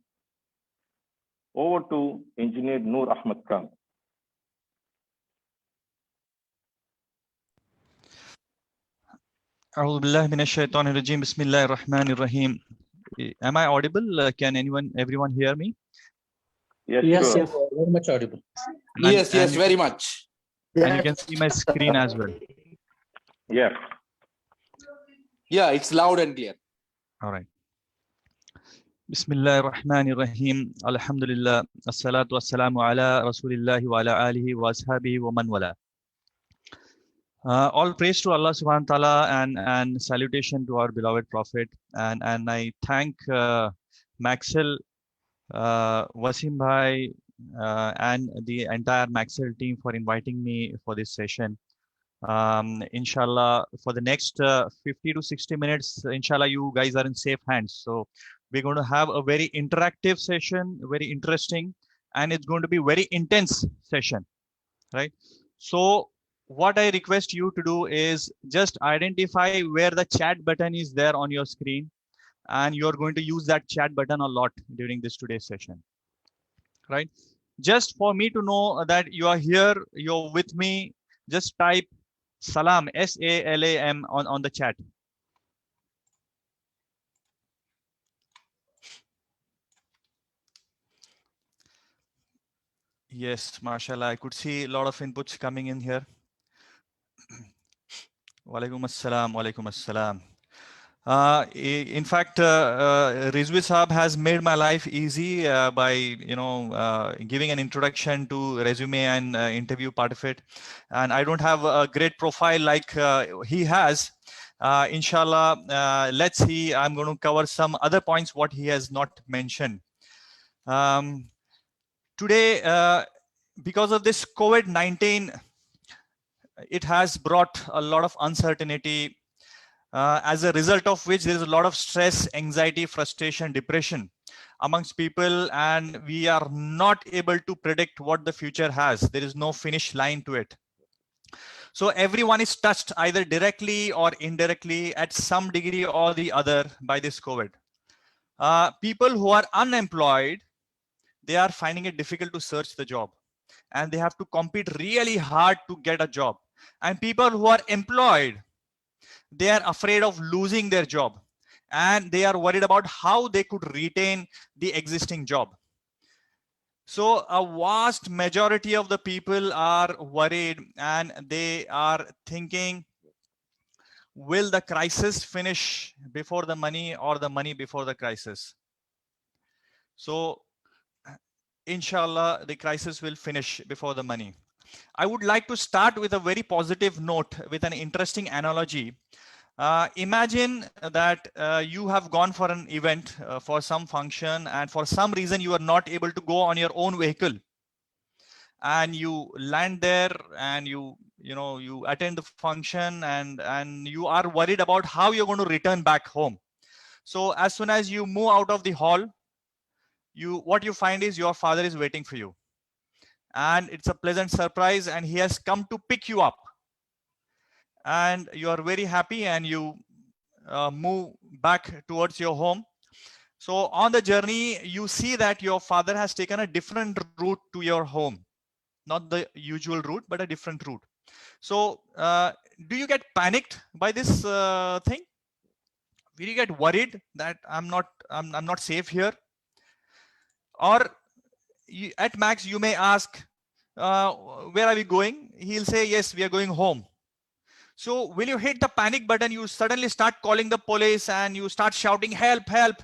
Over to Engineer Noor Ahmed Khan. أعوذ بالله من الشيطان الرجيم بسم الله الرحمن الرحيم. Am I audible? Can everyone hear me? Yes, Yes, sure. yes, very much audible. Yes, very much. And you can see my screen as well. Yes. Yeah, it's loud and clear. All right. بسم الله الرحمن الرحيم الحمد لله الصلاة والسلام على رسول الله وعلى آله وأصحابه ومن والاه. All praise to Allah subhanahu wa ta'ala and salutation to our beloved prophet, and I thank Maxwell Wasim Bhai, and the entire Maxwell team for inviting me for this session. Inshallah, for the next 50 to 60 minutes, inshallah, you guys are in safe hands. So we're going to have a very interactive session, very interesting, and it's going to be very intense session, right? So what I request you to do is just identify where the chat button is there on your screen, and you're going to use that chat button a lot during this today's session, right? Just for me to know that you are here, you're with me, just type Salam, S-A-L-A-M on the chat. Yes, mashallah, I could see a lot of inputs coming in here. Walaikum assalam, walaikum assalam. In fact, Rizvi Saab has made my life easy by giving an introduction to resume and interview part of it. And I don't have a great profile like he has. Inshallah, let's see. I'm going to cover some other points what he has not mentioned. Today, because of this COVID-19, it has brought a lot of uncertainty. As a result of which there is a lot of stress, anxiety, frustration, depression amongst people, and we are not able to predict what the future has. There is no finish line to it. So everyone is touched either directly or indirectly at some degree or the other by this COVID. People who are unemployed, they are finding it difficult to search the job, and they have to compete really hard to get a job. And people who are employed, they are afraid of losing their job, and they are worried about how they could retain the existing job. So a vast majority of the people are worried, and they are thinking, will the crisis finish before the money, or the money before the crisis? So inshallah, the crisis will finish before the money. I would like to start with a very positive note with an interesting analogy. Imagine that you have gone for an event, for some function, and for some reason you are not able to go on your own vehicle, and you land there, and you attend the function, and you are worried about how you're going to return back home. So as soon as you move out of the hall, what you find is your father is waiting for you, and it's a pleasant surprise, and he has come to pick you up, and you are very happy, and you move back towards your home. So on the journey, you see that your father has taken a different route to your home, not the usual route, but a different route. So do you get panicked by this thing? Will you get worried that I'm not safe here? Or at max, you may ask, where are we going? He'll say, yes, we are going home. So will you hit the panic button? You suddenly start calling the police, and you start shouting, help, help.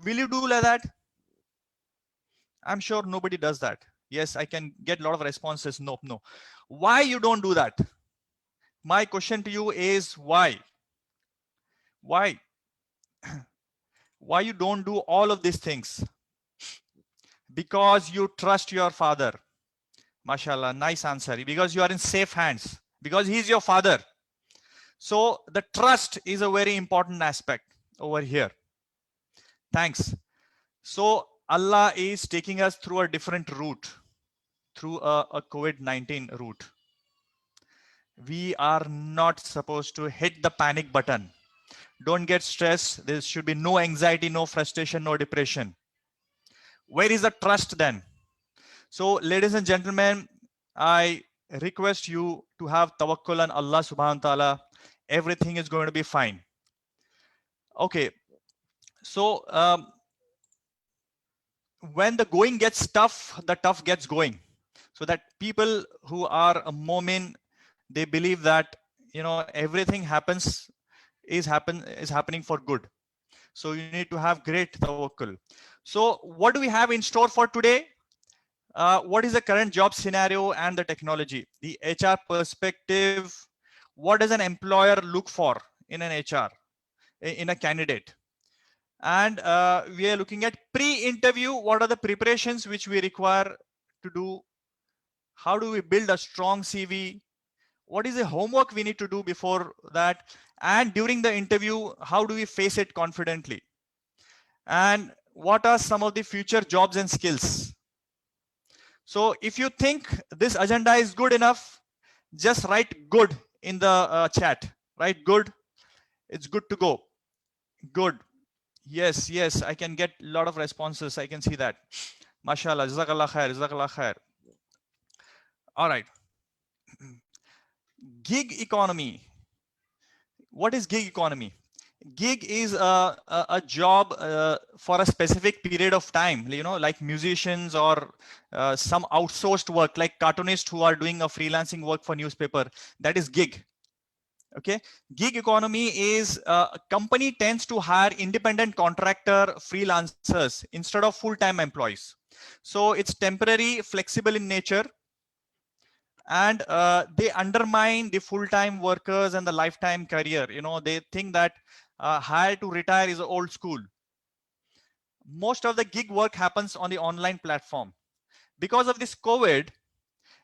Will you do like that? I'm sure nobody does that. Yes, I can get a lot of responses. No, no. Why you don't do that? My question to you is why? Why? Why you don't do all of these things? Because you trust your father. MashaAllah, nice answer. Because you are in safe hands. Because he's your father. So the trust is a very important aspect over here. Thanks. So Allah is taking us through a different route, through a COVID-19 route. We are not supposed to hit the panic button. Don't get stressed. There should be no anxiety, no frustration, no depression. Where is the trust then? So ladies and gentlemen, I request you to have tawakkul on Allah subhanahu wa ta'ala. Everything is going to be fine. Okay. So when the going gets tough, the tough gets going. So that people who are a mu'min, they believe that everything is happening for good. So you need to have great tawakkul. So what do we have in store for today? What is the current job scenario and the technology? The HR perspective. What does an employer look for in an HR, in a candidate? And we are looking at pre-interview. What are the preparations which we require to do? How do we build a strong CV? What is the homework we need to do before that? And during the interview, how do we face it confidently? And what are some of the future jobs and skills? So if you think this agenda is good enough, just write good in the chat. Write good. It's good to go. Good. Yes, yes, I can get a lot of responses. I can see that. MashaAllah. Jazakallah khair. Jazakallah khair. All right. Gig economy. What is gig economy? Gig is a job for a specific period of time, you know, like musicians or some outsourced work, like cartoonists who are doing a freelancing work for newspaper. That is gig. Okay. Gig economy is a company tends to hire independent contractor freelancers instead of full-time employees. So it's temporary, flexible in nature, and they undermine the full-time workers and the lifetime career. You know, they think that hire to retire is old school. Most of the gig work happens on the online platform. Because of this COVID,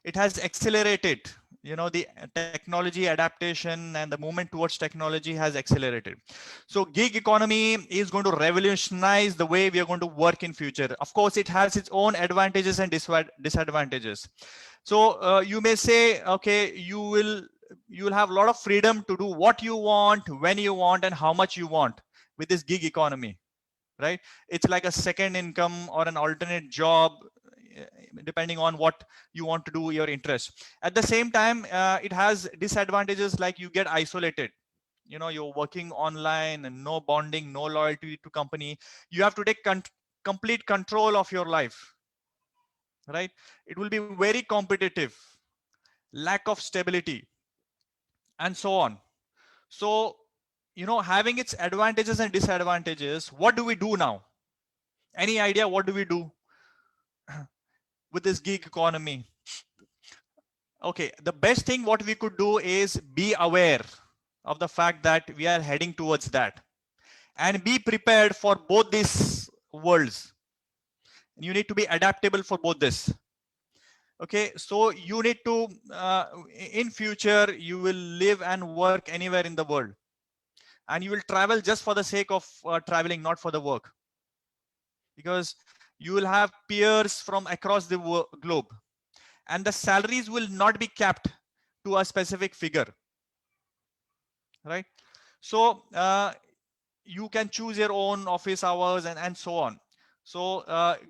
it has accelerated. You know, the technology adaptation and the movement towards technology has accelerated. So gig economy is going to revolutionize the way we are going to work in future. Of course, it has its own advantages and disadvantages. So you may say, okay, you will have a lot of freedom to do what you want, when you want, and how much you want with this gig economy, right? It's like a second income or an alternate job, depending on what you want to do, your interest. At the same time, it has disadvantages, like you get isolated. You know, you're working online and no bonding, no loyalty to company. You have to take complete control of your life, right? It will be very competitive, lack of stability, and so on. So, you know, having its advantages and disadvantages, what do we do now? Any idea what do we do with this gig economy? Okay, the best thing what we could do is be aware of the fact that we are heading towards that, and be prepared for both these worlds. You need to be adaptable for both this. Okay, so you need to, in future, you will live and work anywhere in the world, and you will travel just for the sake of traveling, not for the work, because you will have peers from across the globe, and the salaries will not be capped to a specific figure, right? So you can choose your own office hours and so on. So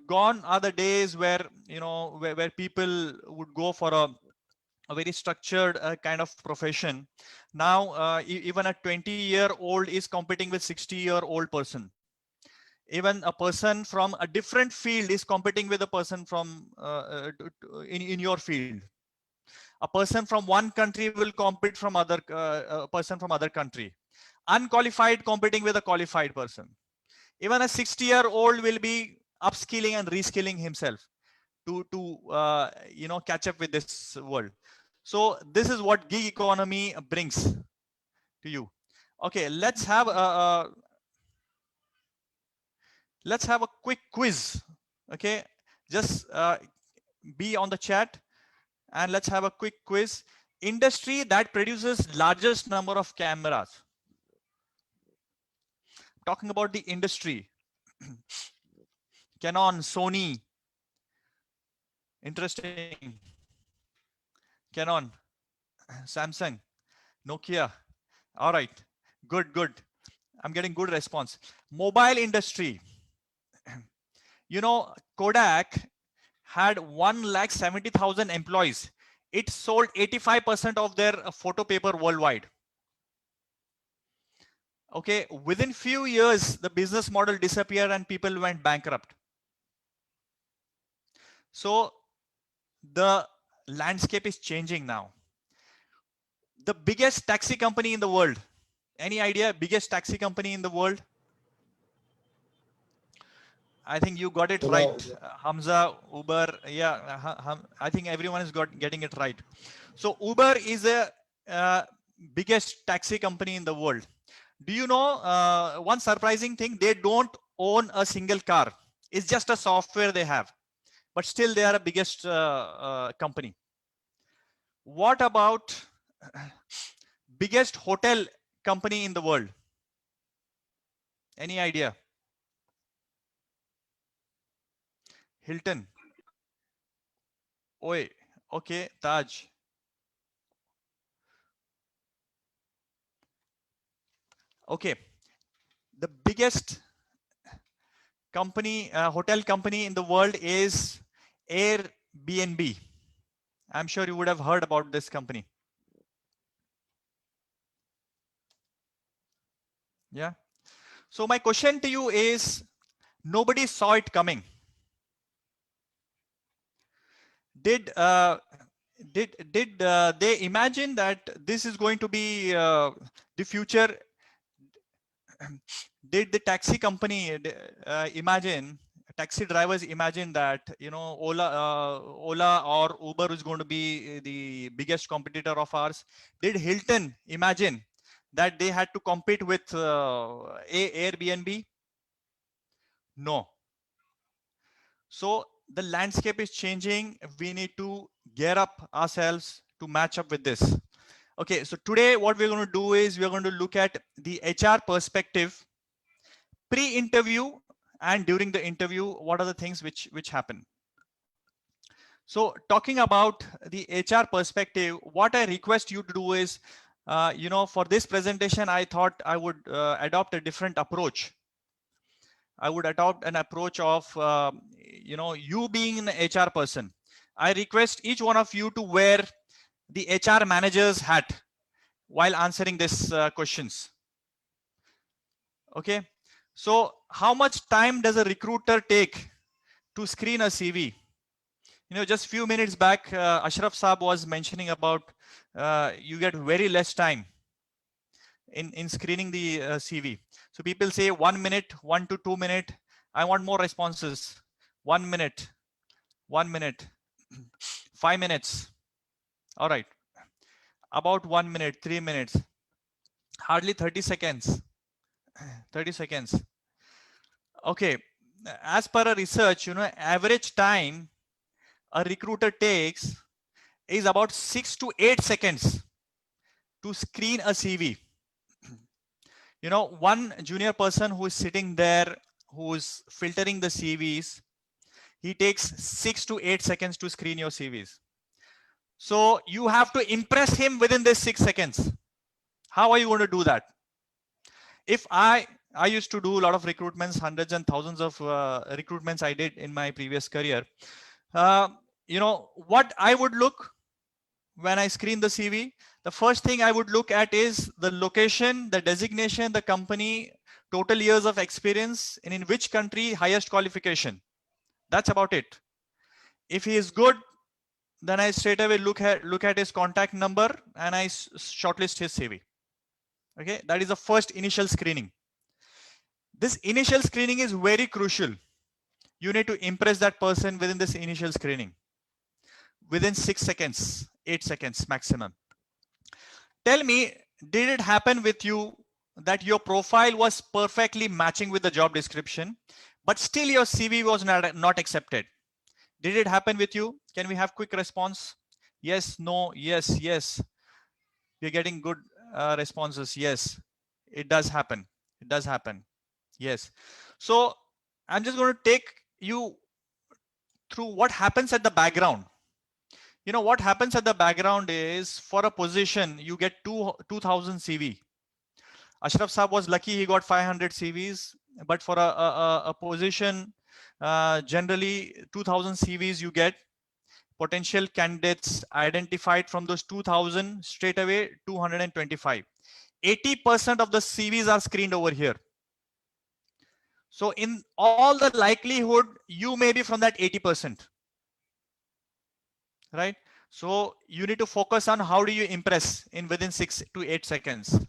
gone are the days where, you know, where people would go for a very structured kind of profession. Now even a 20-year-old is competing with 60-year-old person. Even a person from a different field is competing with a person from in your field. A person from one country will compete from other person from other country. Unqualified competing with a qualified person. Even a 60-year-old will be upskilling and reskilling himself to you know, catch up with this world. So this is what gig economy brings to you. Okay, let's have a quick quiz. Okay, just be on the chat and let's have a quick quiz. Industry that produces largest number of cameras. Talking about the industry. Canon, Sony. Interesting. Canon, Samsung, Nokia. All right, good, good. I'm getting good response. Mobile industry. You know, Kodak had 1,70,000 employees. It sold 85% of their photo paper worldwide. Okay, within few years, the business model disappeared and people went bankrupt. So the landscape is changing now. The biggest taxi company in the world. Any idea? Biggest taxi company in the world? I think you got it right. Hamza, Uber. Yeah, I think everyone is getting it right. So Uber is the biggest taxi company in the world. Do you know one surprising thing? They don't own a single car. It's just a software they have, but still they are the biggest company. What about biggest hotel company in the world? Any idea? Hilton. Oi, okay, Taj. Okay, the biggest company, hotel company in the world is Airbnb. I'm sure you would have heard about this company. Yeah. So my question to you is, nobody saw it coming. Did they imagine that this is going to be the future? Did the taxi company imagine, taxi drivers imagine that, you know, Ola or Uber is going to be the biggest competitor of ours? Did Hilton imagine that they had to compete with Airbnb? No. So the landscape is changing. We need to gear up ourselves to match up with this. Okay, so today what we're going to do is we're going to look at the HR perspective, pre-interview and during the interview. What are the things which happen? So talking about the HR perspective, what I request you to do is, you know, for this presentation, I thought I would adopt a different approach. I would adopt an approach of, you know, you being an HR person. I request each one of you to wear the HR manager's hat while answering this questions. Okay. So how much time does a recruiter take to screen a CV? You know, just few minutes back, Ashraf Saab was mentioning about you get very less time in screening the CV. So people say 1 minute, 1 to 2 minutes. I want more responses. 1 minute, 1 minute, 5 minutes. All right. About 1 minute, 3 minutes, hardly 30 seconds, 30 seconds. Okay. As per a research, you know, average time a recruiter takes is about 6 to 8 seconds to screen a CV. You know, one junior person who is sitting there, who is filtering the CVs, he takes 6 to 8 seconds to screen your CVs. So you have to impress him within this 6 seconds. How are you going to do that? If I used to do a lot of recruitments, hundreds and thousands of recruitments I did in my previous career. You know, what I would look when I screen the CV, the first thing I would look at is the location, the designation, the company, total years of experience, and in which country, highest qualification. That's about it. If he is good, then I straight away look at his contact number and I shortlist his CV. Okay, that is the first initial screening. This initial screening is very crucial. You need to impress that person within this initial screening. Within 6 seconds, 8 seconds maximum. Tell me, did it happen with you that your profile was perfectly matching with the job description, but still your CV was not accepted? Did it happen with you? Can we have quick response? Yes, no, yes, yes. We're getting good responses. Yes, it does happen. It does happen. Yes. So I'm just going to take you through what happens at the background. You know, what happens at the background is, for a position, you get 2000 CV. Ashraf Saab was lucky, he got 500 CVs, but for a position, generally 2000 CVs you get. Potential candidates identified from those 2000, straight away 225. 80% of the CVs are screened over here. So in all the likelihood, you may be from that 80%. Right? So you need to focus on how do you impress in within 6 to 8 seconds.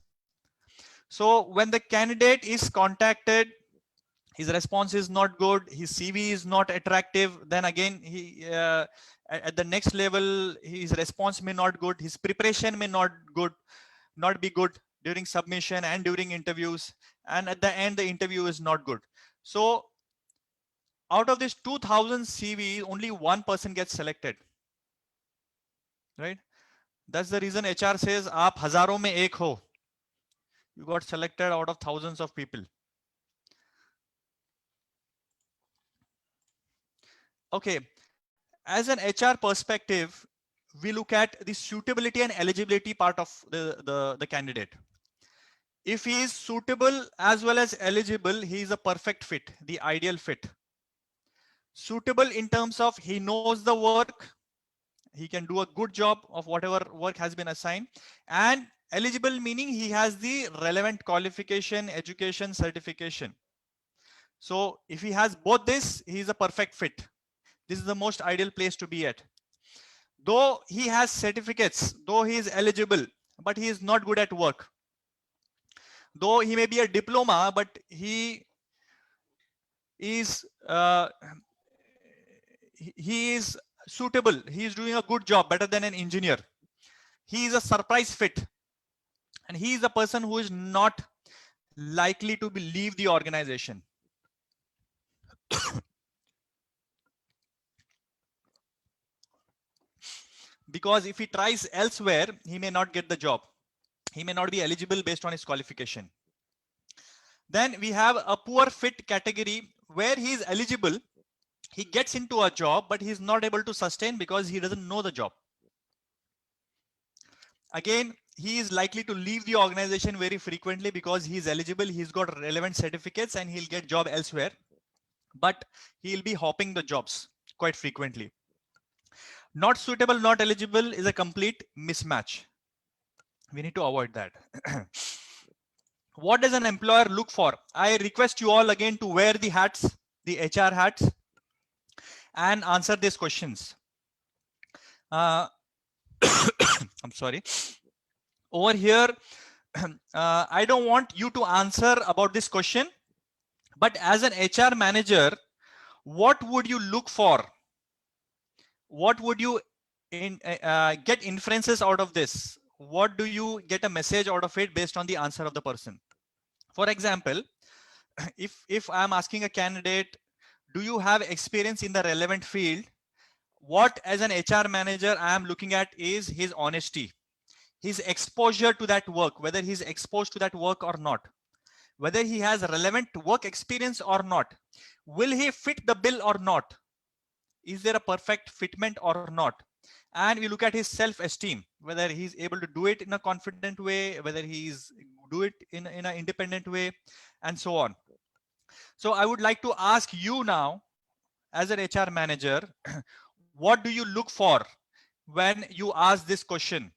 So when the candidate is contacted, his response is not good, his CV is not attractive, then again, he at the next level, his response may not good, his preparation may not be good. during submission and during interviews, and at the end the interview is not good. So out of this 2000 CV, only one person gets selected, right? That's the reason HR says aap hazaron mein ek ho. You got selected out of thousands of people. Okay, as an HR perspective, we look at the suitability and eligibility part of the candidate. If he is suitable as well as eligible, he is a perfect fit, the ideal fit. Suitable in terms of he knows the work, he can do a good job of whatever work has been assigned, and eligible meaning he has the relevant qualification, education, certification. So if he has both this, he is a perfect fit. This is the most ideal place to be at. Though he has certificates, though he is eligible, but he is not good at work. Though he may be a diploma, but he is suitable. He is doing a good job, better than an engineer. He is a surprise fit, and he is a person who is not likely to leave the organization. Because if he tries elsewhere, he may not get the job. He may not be eligible based on his qualification. Then we have a poor fit category where he is eligible. He gets into a job, but he is not able to sustain because he doesn't know the job. Again, he is likely to leave the organization very frequently because he is eligible. He's got relevant certificates and he'll get job elsewhere, but he'll be hopping the jobs quite frequently. Not suitable, not eligible is a complete mismatch. We need to avoid that. What does an employer look for? I request you all again to wear the hats, the HR hats, and answer these questions. I'm sorry. Over here, I don't want you to answer about this question, but as an HR manager, what would you look for? What would you get inferences out of this? What do you get a message out of it based on the answer of the person? For example, if I'm asking a candidate, do you have experience in the relevant field? What as an HR manager I am looking at is his honesty, his exposure to that work, whether he's exposed to that work or not, whether he has relevant work experience or not, will he fit the bill or not, is there a perfect fitment or not, and we look at his self-esteem, whether he's able to do it in a confident way, whether he's do it in an independent way, and so on. So I would like to ask you now, as an HR manager, what do you look for when you ask this question?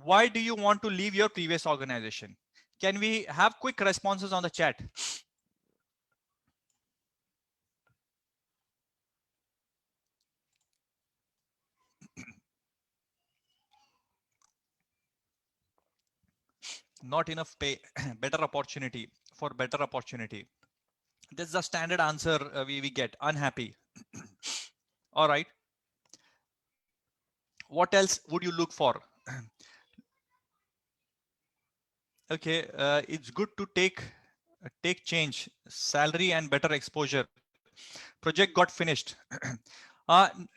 Why do you want to leave your previous organization? Can we have quick responses on the chat? Not enough pay, better opportunity, for better opportunity. This is the standard answer we get, unhappy. All right. What else would you look for? Okay, it's good to take change, salary and better exposure. Project got finished.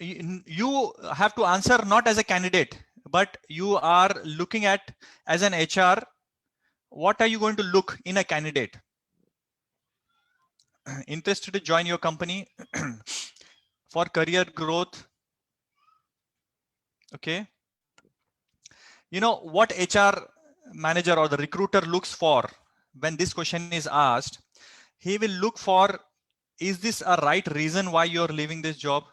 You have to answer not as a candidate, but you are looking at as an HR. What are you going to look in a candidate? Interested to join your company for career growth. Okay. You know what HR manager or the recruiter looks for when this question is asked? He will look for, is this a right reason why you're leaving this job?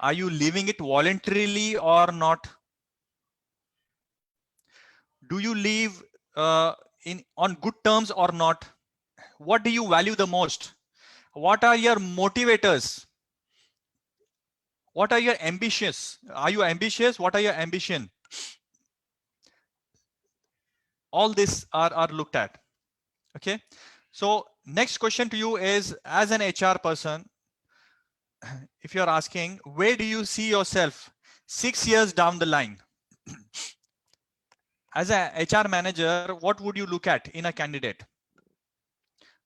Are you leaving it voluntarily or not? Do you leave on good terms or not? What do you value the most? What are your motivators? What are your ambitions? Are you ambitious? What are your ambition? All this are looked at. Okay. So next question to you is, as an HR person, if you're asking, where do you see yourself 6 years down the line? As a HR manager, what would you look at in a candidate?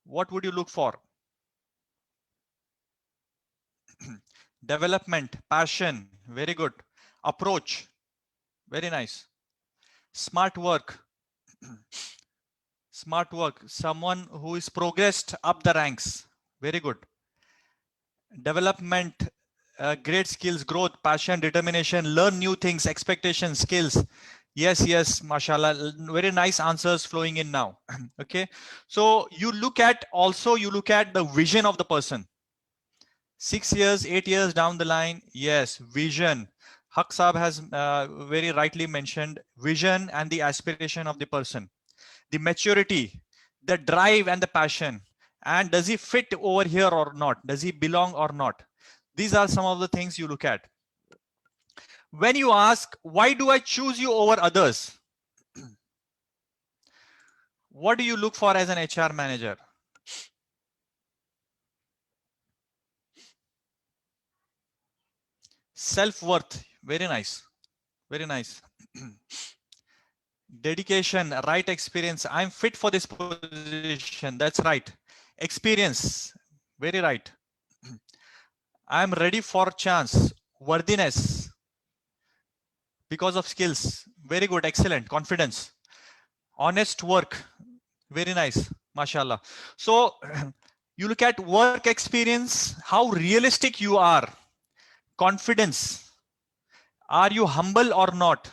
What would you look for? Development, passion, very good. Approach, very nice. Smart work, smart work, someone who is progressed up the ranks, very good. Development, great skills, growth, passion, determination, learn new things, expectations, skills. Yes, mashallah, very nice answers flowing in now. Okay, so you look at the vision of the person. 6 years, 8 years down the line, yes, vision. Haq Saab has very rightly mentioned vision and the aspiration of the person, the maturity, the drive and the passion, and does he fit over here or not? Does he belong or not? These are some of the things you look at. When you ask, why do I choose you over others? What do you look for as an HR manager? Self-worth, very nice, very nice. Dedication, right experience, I'm fit for this position, that's right. Experience, very right. I'm ready for chance, worthiness, because of skills, very good, excellent. Confidence, honest work, very nice, mashallah. So you look at work experience, how realistic you are. Confidence, are you humble or not?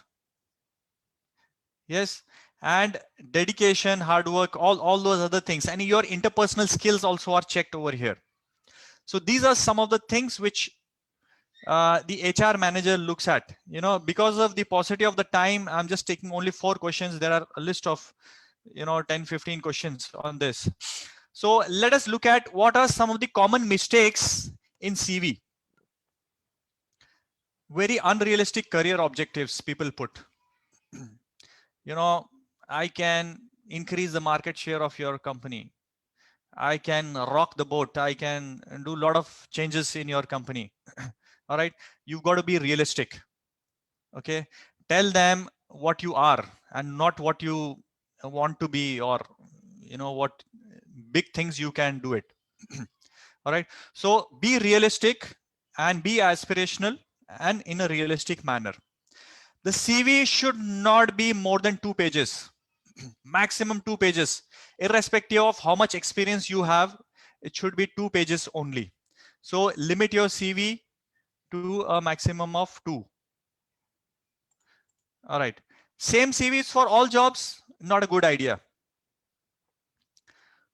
Yes, and dedication, hard work, all those other things, and your interpersonal skills also are checked over here. So these are some of the things which the HR manager looks at. You know, because of the paucity of the time, I'm just taking only 4 questions. There are a list of 10-15 questions on this. So let us look at what are some of the common mistakes in CV. Very unrealistic career objectives people put. I can increase the market share of your company. I can rock the boat. I can do a lot of changes in your company. All right. You've got to be realistic. Okay. Tell them what you are and not what you want to be, or, what big things you can do it. All right. So be realistic and be aspirational and in a realistic manner. The CV should not be more than 2 pages, maximum 2 pages, irrespective of how much experience you have. It should be 2 pages only. So limit your CV to a maximum of 2. All right. Same CVs for all jobs, not a good idea.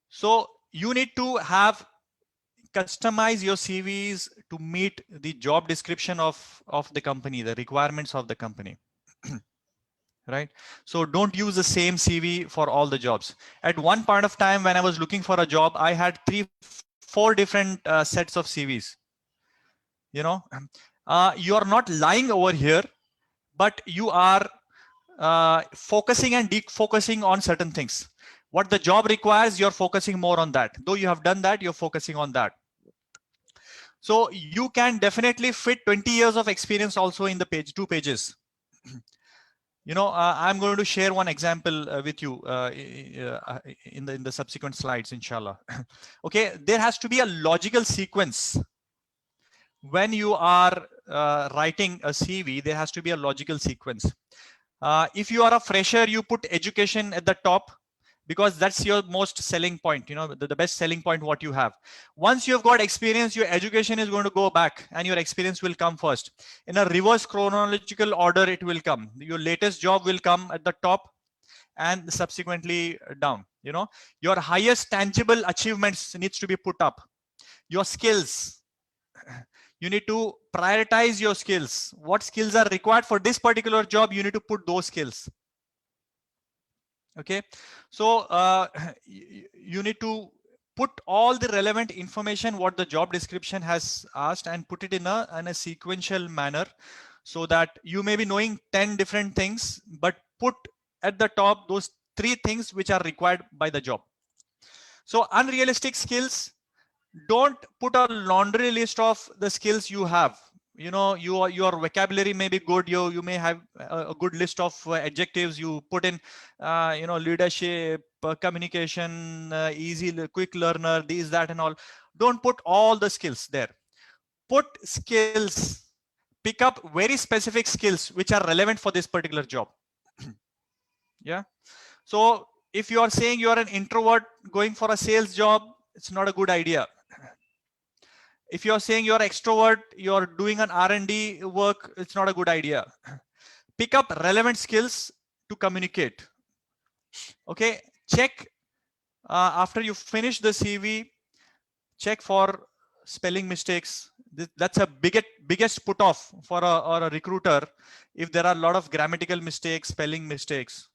So you need to customize your CVs to meet the job description of the company, the requirements of the company. Right. So don't use the same CV for all the jobs. At one point of time, when I was looking for a job, I had 3-4 different sets of CVs. You are not lying over here, but you are focusing and defocusing on certain things. What the job requires, you're focusing more on that. Though you have done that, you're focusing on that. So you can definitely fit 20 years of experience also in the 2 pages. I'm going to share one example with you in the subsequent slides, inshallah. Okay, there has to be a logical sequence. When you are writing a CV, there has to be a logical sequence. If you are a fresher, you put education at the top, because that's your most selling point, the best selling point what you have. Once you've got experience, your education is going to go back and your experience will come first. In a reverse chronological order, it will come. Your latest job will come at the top and subsequently down. Your highest tangible achievements needs to be put up. Your skills, you need to prioritize your skills. What skills are required for this particular job, you need to put those skills. Okay, so you need to put all the relevant information what the job description has asked and put it in a sequential manner, so that you may be knowing 10 different things, but put at the top those 3 things which are required by the job. So unrealistic skills, don't put a laundry list of the skills you have. your vocabulary may be good, you may have a good list of adjectives you put in, leadership, communication, easy, quick learner, these, that, and all. Don't put all the skills there. Put skills, pick up very specific skills which are relevant for this particular job. Yeah. So if you are saying you are an introvert going for a sales job, it's not a good idea. If you're saying you're extrovert, you're doing an R&D work, it's not a good idea. Pick up relevant skills to communicate. Okay, check after you finish the CV, check for spelling mistakes. That's a biggest put off for a recruiter if there are a lot of grammatical mistakes, spelling mistakes.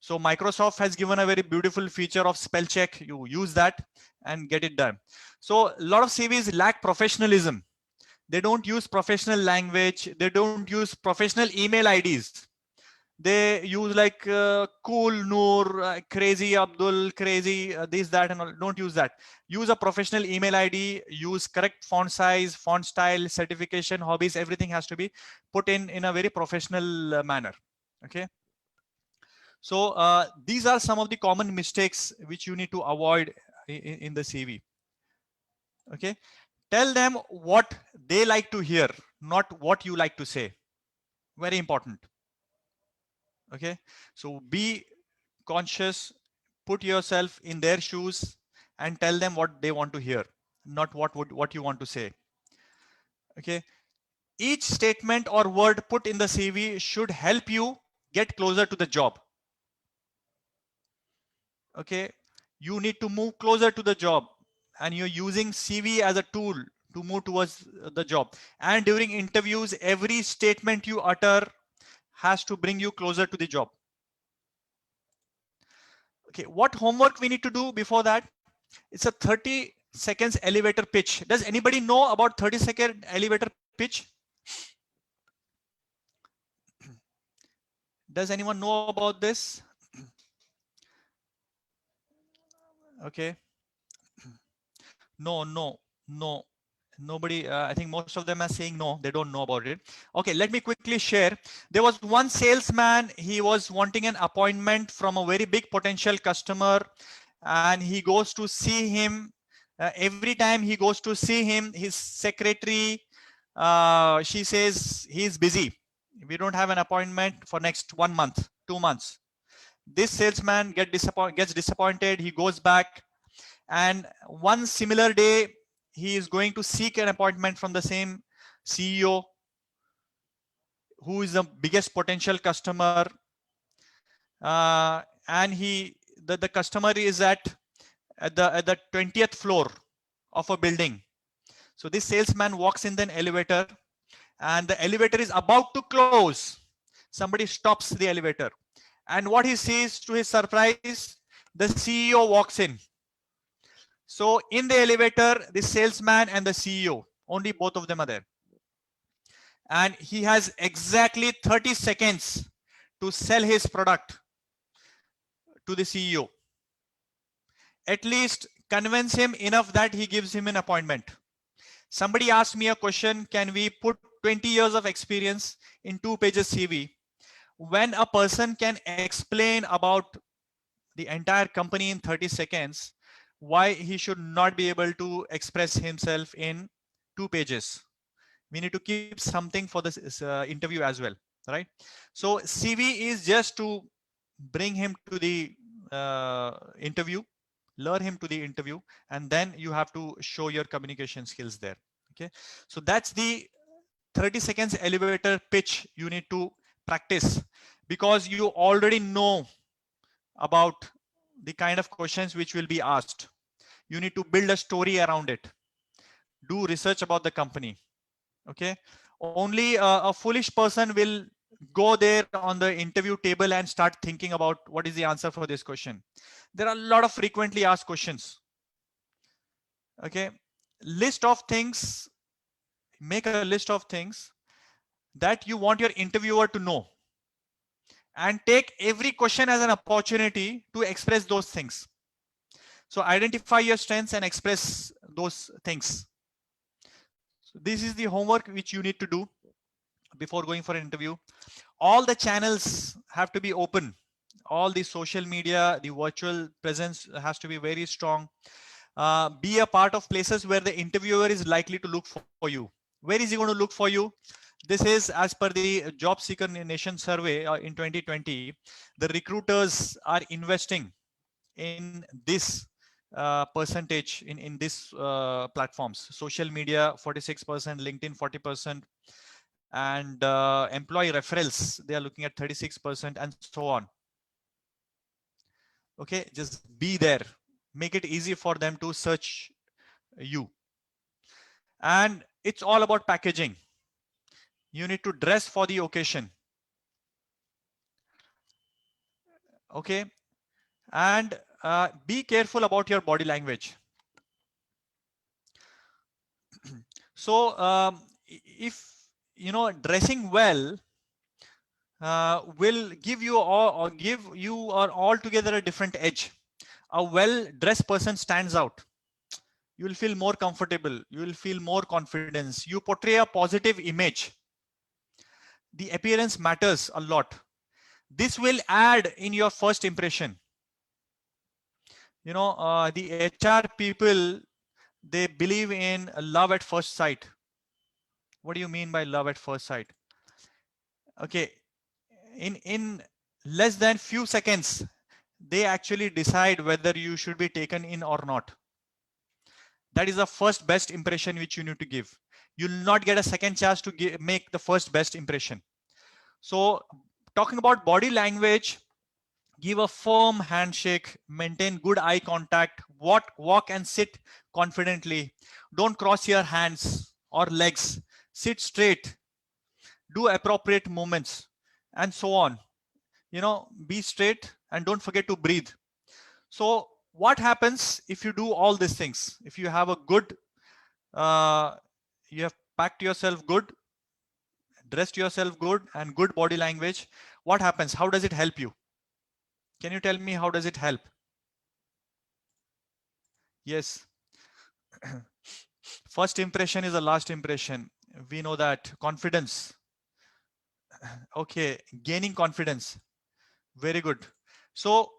So Microsoft has given a very beautiful feature of spell check. You use that and get it done. So a lot of CVs lack professionalism. They don't use professional language. They don't use professional email IDs. They use like cool Noor, crazy Abdul, crazy this, that, and all. Don't use that. Use a professional email ID. Use correct font size, font style, certification, hobbies. Everything has to be put in a very professional manner. Okay. So these are some of the common mistakes which you need to avoid in the CV. Okay. Tell them what they like to hear, not what you like to say. Very important. Okay. So be conscious, put yourself in their shoes and tell them what they want to hear, not what you want to say. Okay. Each statement or word put in the CV should help you get closer to the job. Okay. You need to move closer to the job, and you're using CV as a tool to move towards the job. And during interviews, every statement you utter has to bring you closer to the job. Okay, what homework we need to do before that? It's a 30 seconds elevator pitch. Does anybody know about 30-second elevator pitch? Does anyone know about this? Okay. No. Nobody, I think most of them are saying no, they don't know about it. Okay, let me quickly share. There was one salesman, he was wanting an appointment from a very big potential customer, and he goes to see him. Every time he goes to see him, his secretary, she says he's busy. We don't have an appointment for next 1 month, 2 months. This salesman gets disappointed. He goes back, and one similar day, he is going to seek an appointment from the same CEO who is the biggest potential customer. And the customer is at the 20th floor of a building. So this salesman walks in the elevator, and the elevator is about to close. Somebody stops the elevator, and what he sees, to his surprise, the CEO walks in. So in the elevator, the salesman and the CEO, only both of them are there. And he has exactly 30 seconds to sell his product to the CEO. At least convince him enough that he gives him an appointment. Somebody asked me a question, can we put 20 years of experience in 2 pages CV? When a person can explain about the entire company in 30 seconds, why he should not be able to express himself in 2 pages? We need to keep something for this interview as well, right? So CV is just to bring him to the interview, lure him to the interview, and then you have to show your communication skills there. Okay, so that's the 30 seconds elevator pitch you need to practice, because you already know about the kind of questions which will be asked. You need to build a story around it. Do research about the company. Okay, only a foolish person will go there on the interview table and start thinking about what is the answer for this question. There are a lot of frequently asked questions. Okay, list of things, make a list of things that you want your interviewer to know, and take every question as an opportunity to express those things. So identify your strengths and express those things. So this is the homework which you need to do before going for an interview. All the channels have to be open. All the social media, the virtual presence has to be very strong. Be a part of places where the interviewer is likely to look for you. Where is he going to look for you? This is as per the Job Seeker Nation survey in 2020. The recruiters are investing in this percentage in this platforms. Social media 46%, LinkedIn 40%, and employee referrals, they are looking at 36%, and so on. Okay, just be there, make it easy for them to search you. And it's all about packaging. You need to dress for the occasion. Okay, and be careful about your body language. So if you know, dressing well will give you altogether a different edge. A well-dressed person stands out. You will feel more comfortable. You will feel more confidence. You portray a positive image. The appearance matters a lot. This will add in your first impression. You know, the HR people, they believe in love at first sight. What do you mean by love at first sight? Okay, in less than few seconds, they actually decide whether you should be taken in or not. That is the first best impression which you need to give. You'll not get a second chance to make the first best impression. So talking about body language, give a firm handshake, maintain good eye contact, walk and sit confidently. Don't cross your hands or legs. Sit straight. Do appropriate movements, and so on. You know, be straight and don't forget to breathe. So what happens if you do all these things? If you have a good, you have packed yourself good, dressed yourself good, and good body language, what happens? How does it help you? Can you tell me how does it help? Yes. First impression is the last impression. We know that. Confidence. Okay, gaining confidence. Very good. So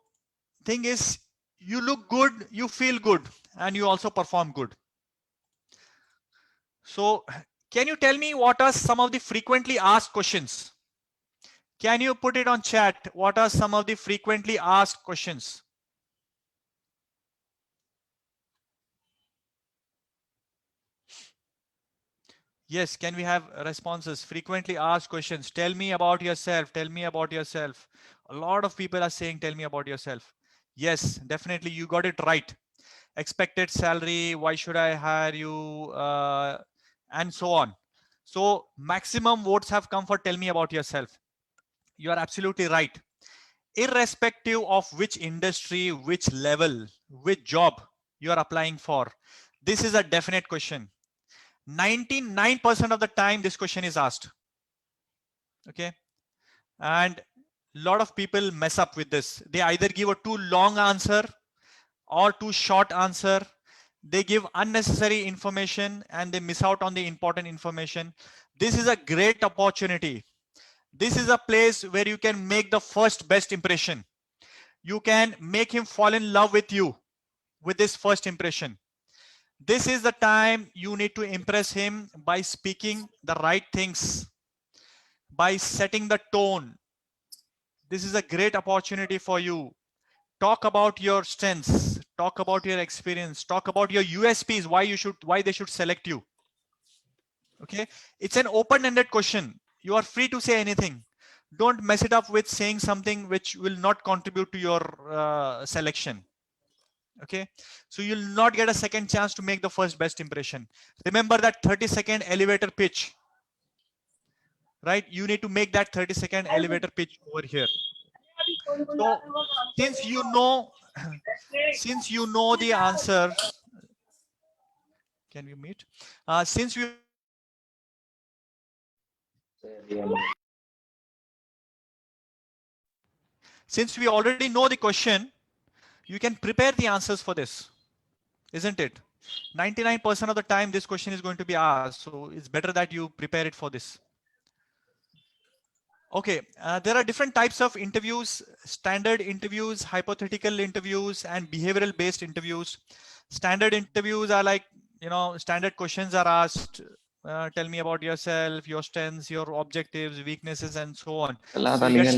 thing is, you look good, you feel good, and you also perform good. So can you tell me what are some of the frequently asked questions? Can you put it on chat? What are some of the frequently asked questions? Yes, can we have responses? Frequently asked questions. Tell me about yourself. Tell me about yourself. A lot of people are saying, tell me about yourself. Yes, definitely. You got it right. Expected salary. Why should I hire you? And so on. So maximum votes have come for tell me about yourself. You are absolutely right. Irrespective of which industry, which level, which job you are applying for, this is a definite question. 99% of the time this question is asked. Okay, and a lot of people mess up with this. They either give a too long answer or too short answer. They give unnecessary information and they miss out on the important information. This is a great opportunity. This is a place where you can make the first best impression. You can make him fall in love with you with this first impression. This is the time you need to impress him by speaking the right things, by setting the tone. This is a great opportunity for you. Talk about your strengths, talk about your experience, talk about your USPs, why they should select you. Okay, it's an open-ended question. You are free to say anything. Don't mess it up with saying something which will not contribute to your selection. Okay, so you'll not get a second chance to make the first best impression. Remember that 30-second elevator pitch, right? You need to make that 30-second elevator pitch over here. So since you know the answer, can we meet? Since we already know the question, you can prepare the answers for this, isn't it? 99% of the time this question is going to be asked. So it's better that you prepare it for this. Okay, there are different types of interviews: standard interviews, hypothetical interviews, and behavioral based interviews. Standard interviews are like, standard questions are asked. Tell me about yourself, your strengths, your objectives, weaknesses, and so on. So you get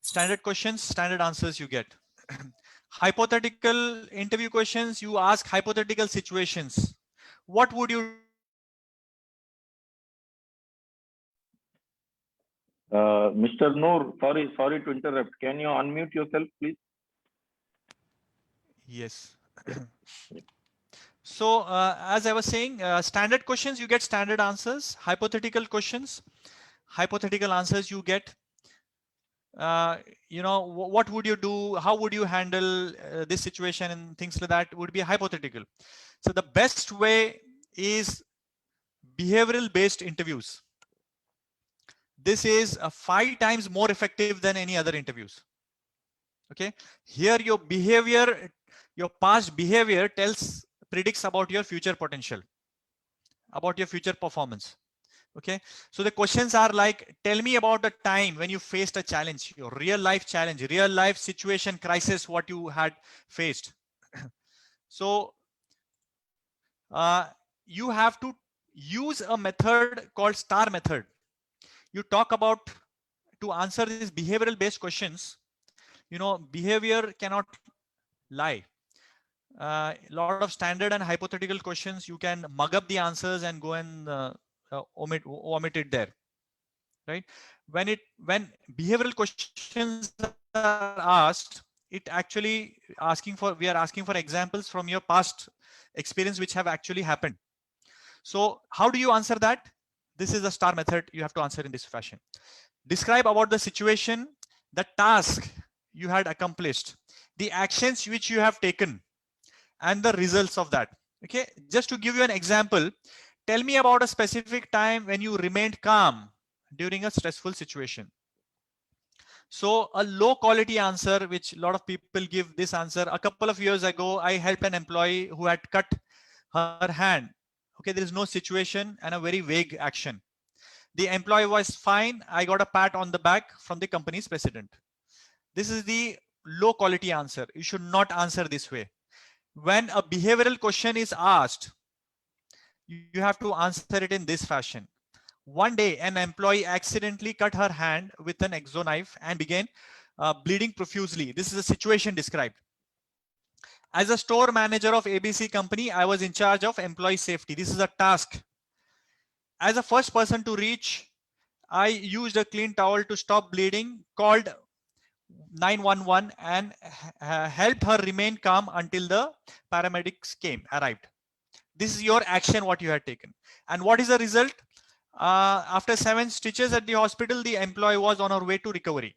standard questions, standard answers you get. Hypothetical interview questions, you ask hypothetical situations. What would you Mr. Noor, sorry to interrupt. Can you unmute yourself, please? Yes. So as I was saying, standard questions, you get standard answers. Hypothetical questions, hypothetical answers you get. What would you do? How would you handle this situation and things like that would be hypothetical. So the best way is behavioral based interviews. This is 5 times more effective than any other interviews. Okay, here your behavior, your past behavior predicts about your future potential, about your future performance. Okay, so the questions are like, tell me about a time when you faced a challenge, your real life challenge, real life situation, crisis, what you had faced. So you have to use a method called STAR method. You talk about, to answer these behavioral based questions, behavior cannot lie. A lot of standard and hypothetical questions, you can mug up the answers and go and omit it there, right? When behavioral questions are asked, we are asking for examples from your past experience which have actually happened. So how do you answer that? This is the STAR method. You have to answer in this fashion. Describe about the situation, the task you had accomplished, the actions which you have taken, and the results of that. Okay, just to give you an example, tell me about a specific time when you remained calm during a stressful situation. So a low quality answer, which a lot of people give this answer. A couple of years ago, I helped an employee who had cut her hand. Okay, there is no situation and a very vague action. The employee was fine. I got a pat on the back from the company's president. This is the low quality answer. You should not answer this way. When a behavioral question is asked, you have to answer it in this fashion. One day, an employee accidentally cut her hand with an X-Acto knife and began bleeding profusely. This is a situation described. As a store manager of ABC company, I was in charge of employee safety. This is a task. As a first person to reach, I used a clean towel to stop bleeding, called 911 and helped her remain calm until the paramedics arrived. This is your action, what you had taken. And what is the result? After 7 stitches at the hospital, the employee was on her way to recovery.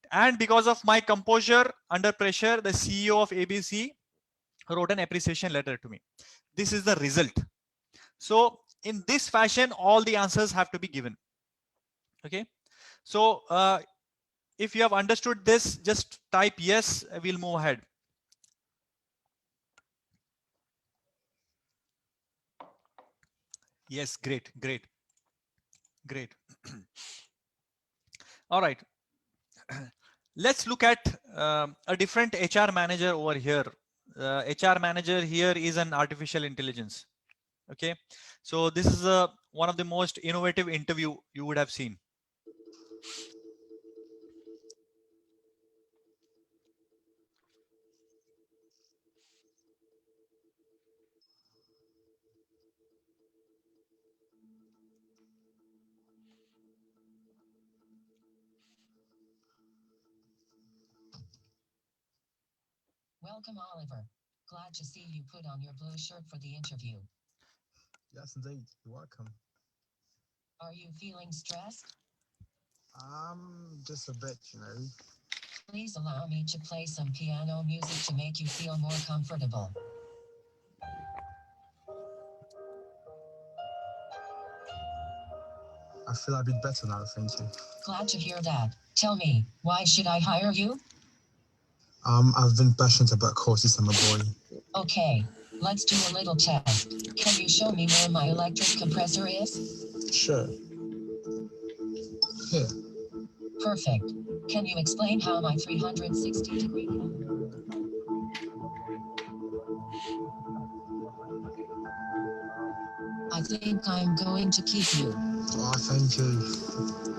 And because of my composure under pressure, the CEO of ABC wrote an appreciation letter to me. This is the result. So in this fashion, all the answers have to be given. Okay. So if you have understood this, just type yes, we'll move ahead. Yes, great. All right. Let's look at a different HR manager over here. HR manager here is an artificial intelligence. Okay, so this is one of the most innovative interview you would have seen. Welcome, Oliver. Glad to see you put on your blue shirt for the interview. Yes, indeed. You're welcome. Are you feeling stressed? Just a bit, Please allow me to play some piano music to make you feel more comfortable. I feel a bit better now, thank you. Glad to hear that. Tell me, why should I hire you? I've been passionate about courses since I'm a boy. Okay, let's do a little test. Can you show me where my electric compressor is? Sure. Here. Perfect. Can you explain how my 360-degree? I think I'm going to keep you. Oh, thank you.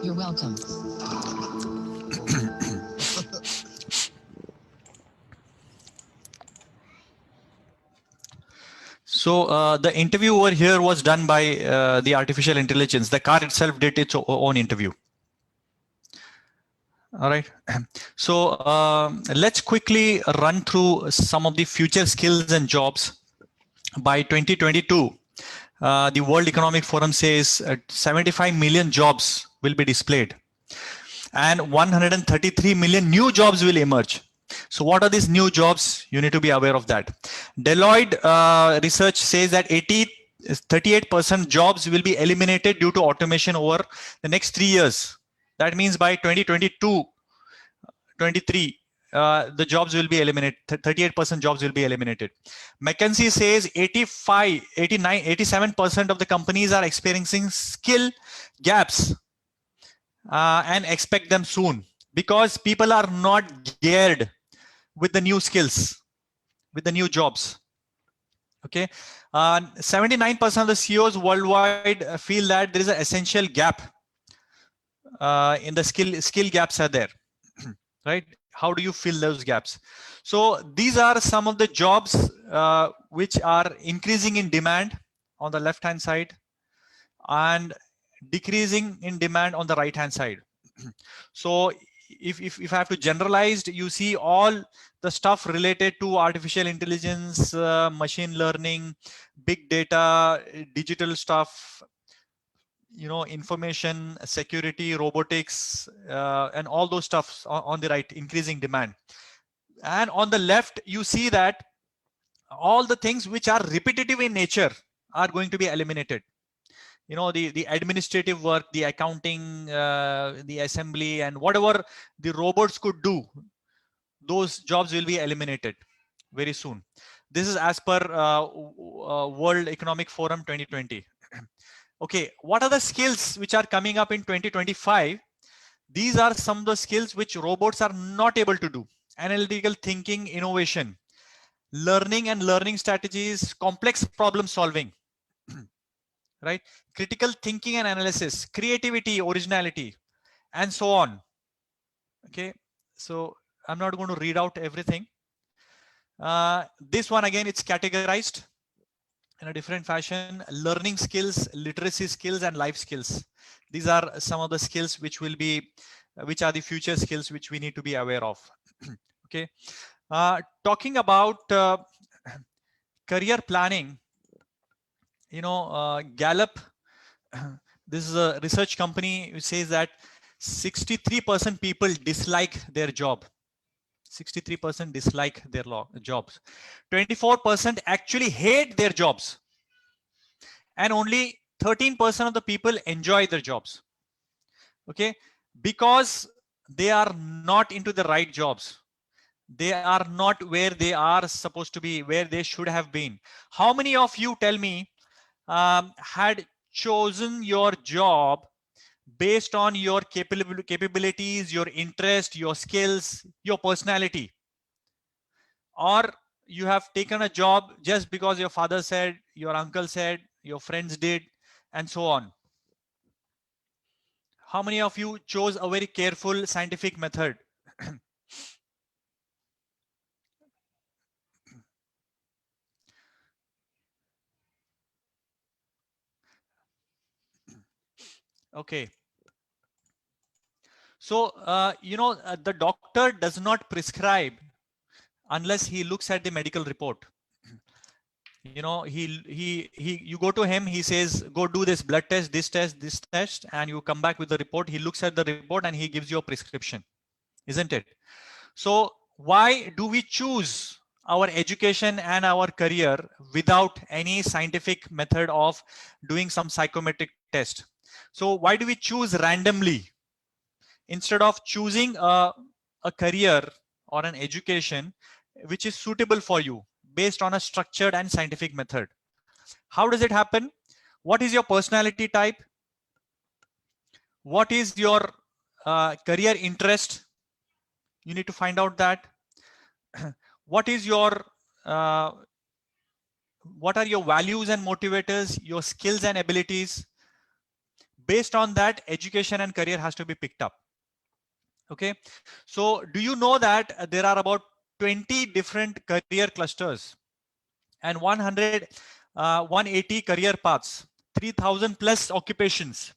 You're welcome. So the interview over here was done by the artificial intelligence. The car itself did its own interview. All right. So let's quickly run through some of the future skills and jobs. By 2022, the World Economic Forum says 75 million jobs will be displayed and 133 million new jobs will emerge. So what are these new jobs? You need to be aware of that. Deloitte research says that 38% jobs will be eliminated due to automation over the next 3 years. That means by 2022, 23, the jobs will be eliminated. 38% jobs will be eliminated. McKinsey says 85, 89, 87% of the companies are experiencing skill gaps and expect them soon because people are not geared with the new skills, with the new jobs. Okay, 79% of the CEOs worldwide feel that there is an essential gap in the skill gaps are there, right? How do you fill those gaps? So these are some of the jobs which are increasing in demand on the left hand side and decreasing in demand on the right hand side. So if I have to generalize, you see all the stuff related to artificial intelligence, machine learning, big data, digital stuff, you know, information security, robotics, and all those stuff on the right, increasing demand. And on the left, you see that all the things which are repetitive in nature are going to be eliminated. You know, the administrative work, the accounting, the assembly, and whatever the robots could do, those jobs will be eliminated very soon. This is as per World Economic Forum 2020. Okay, what are the skills which are coming up in 2025? These are some of the skills which robots are not able to do. Analytical thinking, innovation, learning and learning strategies, complex problem solving, right? Critical thinking and analysis, creativity, originality, and so on. Okay, so I'm not going to read out everything. This one again, it's categorized in a different fashion: learning skills, literacy skills, and life skills. These are some of the skills which will be, which are the future skills which we need to be aware of. Okay, talking about career planning, you know, Gallup, this is a research company who says that 63% people dislike their job. 63% dislike their jobs. 24% actually hate their jobs. And only 13% of the people enjoy their jobs. Okay, because they are not into the right jobs. They are not where they are supposed to be, where they should have been. How many of you, tell me, had chosen your job based on your capabilities, your interest, your skills, your personality? Or you have taken a job just because your father said, your uncle said, your friends did, and so on? How many of you chose a very careful scientific method? Okay. So, you know, the doctor does not prescribe unless he looks at the medical report. You know, you go to him, he says, go do this blood test, this test, and you come back with the report. He looks at the report and he gives you a prescription, isn't it? So why do we choose our education and our career without any scientific method of doing some psychometric test? So why do we choose randomly instead of choosing a career or an education which is suitable for you based on a structured and scientific method. How does it happen? What is your personality type? What is your career interest? You need to find out that. What is your what are your values and motivators, your skills and abilities? Based on that, education and career has to be picked up. Okay, so do you know that there are about 20 different career clusters and 180 career paths, 3,000 plus occupations?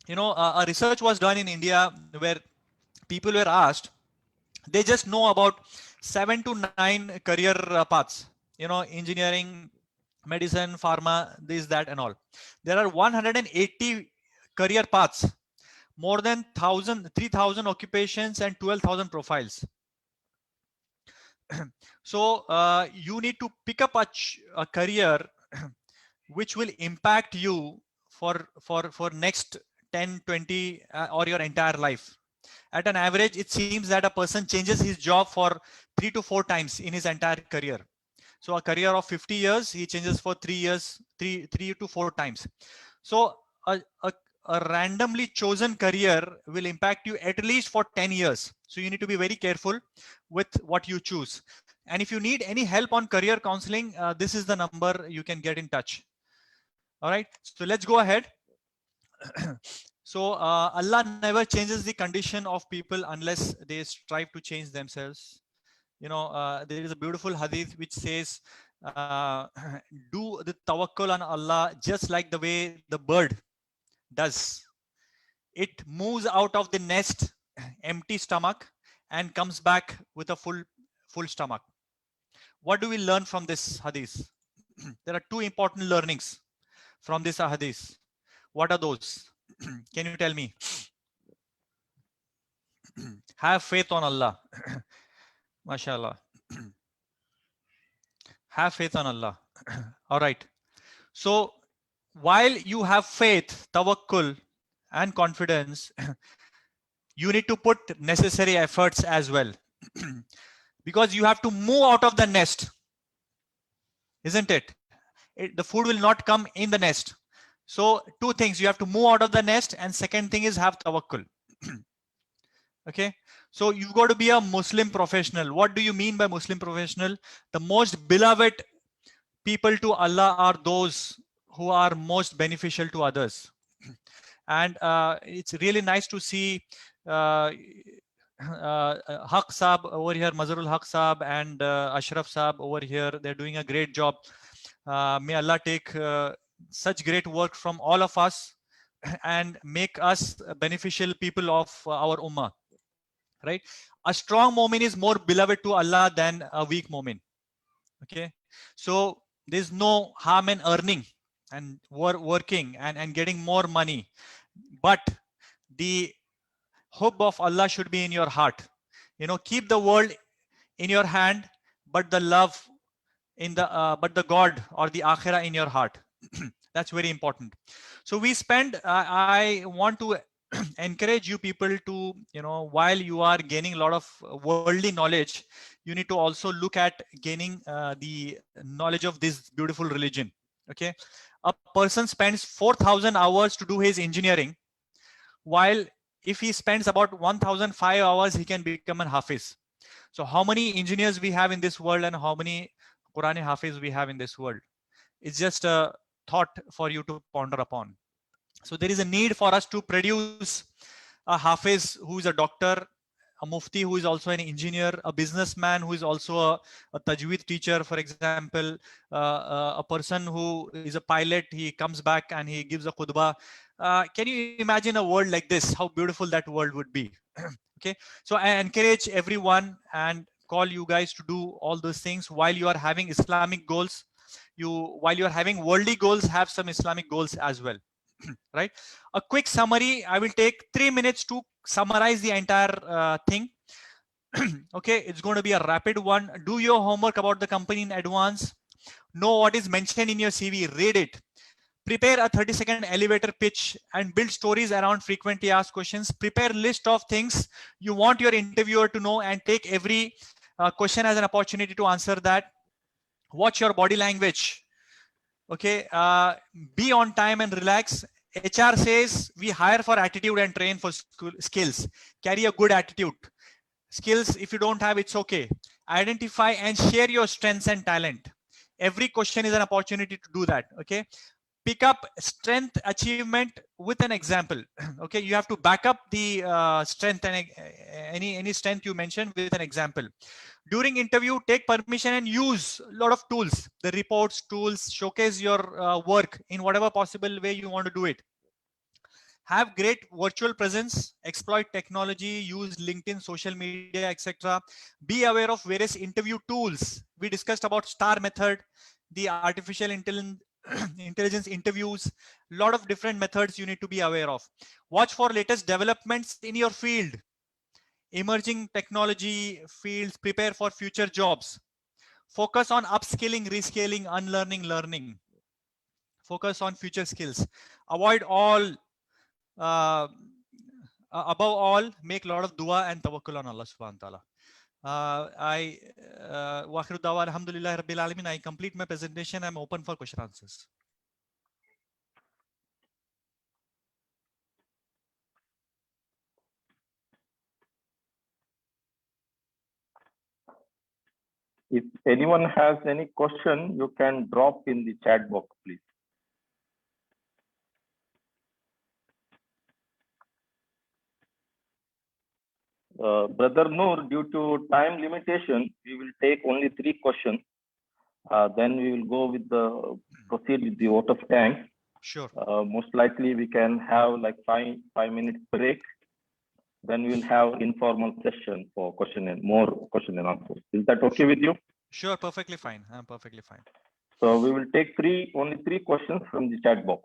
You know, a research was done in India where people were asked, they just know about 7 to 9 career paths, you know, engineering, medicine, pharma, this, that, and all. There are 180 career paths, more than 3,000 occupations and 12,000 profiles. So you need to pick up a career which will impact you for next 10, 20 or your entire life. At an average, it seems that a person changes his job for 3 to 4 times in his entire career. So a career of 50 years, he changes for 3 years, 3 to 4 times. So a randomly chosen career will impact you at least for 10 years. So you need to be very careful with what you choose. And if you need any help on career counseling, this is the number you can get in touch. All right, so let's go ahead. So Allah never changes the condition of people unless they strive to change themselves. You know, there is a beautiful hadith which says, do the tawakkul on Allah just like the way the bird does. It moves out of the nest empty stomach and comes back with a full stomach. What do we learn from this hadith? There are 2 important learnings from this hadith. What are those? Can you tell me? Have faith on Allah. MashaAllah. Have faith on Allah. All right. So while you have faith, tawakkul, and confidence, you need to put necessary efforts as well. Because you have to move out of the nest, isn't it? The food will not come in the nest. So 2 things, you have to move out of the nest, and second thing is have tawakkul. Okay, so you've got to be a Muslim professional. What do you mean by Muslim professional? The most beloved people to Allah are those who are most beneficial to others. And it's really nice to see Haq Saab over here, Mazharul Haq Saab, and Ashraf Saab over here. They're doing a great job. May Allah take such great work from all of us and make us beneficial people of our ummah. Right? A strong mu'min is more beloved to Allah than a weak mu'min. Okay, so there's no harm in earning and working and getting more money, but the hope of Allah should be in your heart. You know, keep the world in your hand, but the love in the but the God or the akhirah in your heart. That's very important. So we spend, I want to encourage you people to, you know, while you are gaining a lot of worldly knowledge, you need to also look at gaining the knowledge of this beautiful religion. Okay, a person spends 4,000 hours to do his engineering, while if he spends about 1,005 hours, he can become an hafiz. So how many engineers we have in this world and how many Qurani hafiz we have in this world? It's just a thought for you to ponder upon. So there is a need for us to produce a hafiz who is a doctor, a mufti who is also an engineer, a businessman who is also a tajweed teacher, for example, a person who is a pilot, he comes back and he gives a khutbah. Can you imagine a world like this? How beautiful that world would be. Okay, so I encourage everyone and call you guys to do all those things while you are having Islamic goals. While you are having worldly goals, have some Islamic goals as well. Right? A quick summary. I will take 3 minutes to summarize the entire thing. Okay, it's going to be a rapid one. Do your homework about the company in advance. know what is mentioned in your CV, read it. Prepare a 30-second elevator pitch and build stories around frequently asked questions. Prepare list of things you want your interviewer to know and take every question as an opportunity to answer that. Watch your body language. Okay, be on time and relax. HR says we hire for attitude and train for skills. Carry a good attitude. Skills, if you don't have, it's okay. Identify and share your strengths and talent. Every question is an opportunity to do that. Okay, pick up strength achievement with an example. Okay, you have to back up the strength and any strength you mentioned with an example. During interview, take permission and use a lot of tools, the reports, tools, showcase your work in whatever possible way you want to do it. Have great virtual presence, exploit technology, use LinkedIn, social media, etc. Be aware of various interview tools. We discussed about STAR method, the artificial intelligence interviews, a lot of different methods you need to be aware of. Watch for latest developments in your field. Emerging technology fields, prepare for future jobs. Focus on upskilling, reskilling, unlearning, learning. Focus on future skills. Avoid all, above all, make a lot of dua and tawakkul on Allah subhanahu wa ta'ala. Wakhiru dawa alhamdulillah rabbil alamin. I complete my presentation. I'm open for question answers. If anyone has any question, you can drop in the chat box, please. Brother Noor, due to time limitation, we will take only 3 questions. Then we will go with the proceed with the vote of thanks. Sure. Most likely we can have like 5 minutes break. Then we will have informal session for more question and answers. Is that okay with you? Sure, perfectly fine. I'm perfectly fine. So we will take only 3 questions from the chat box.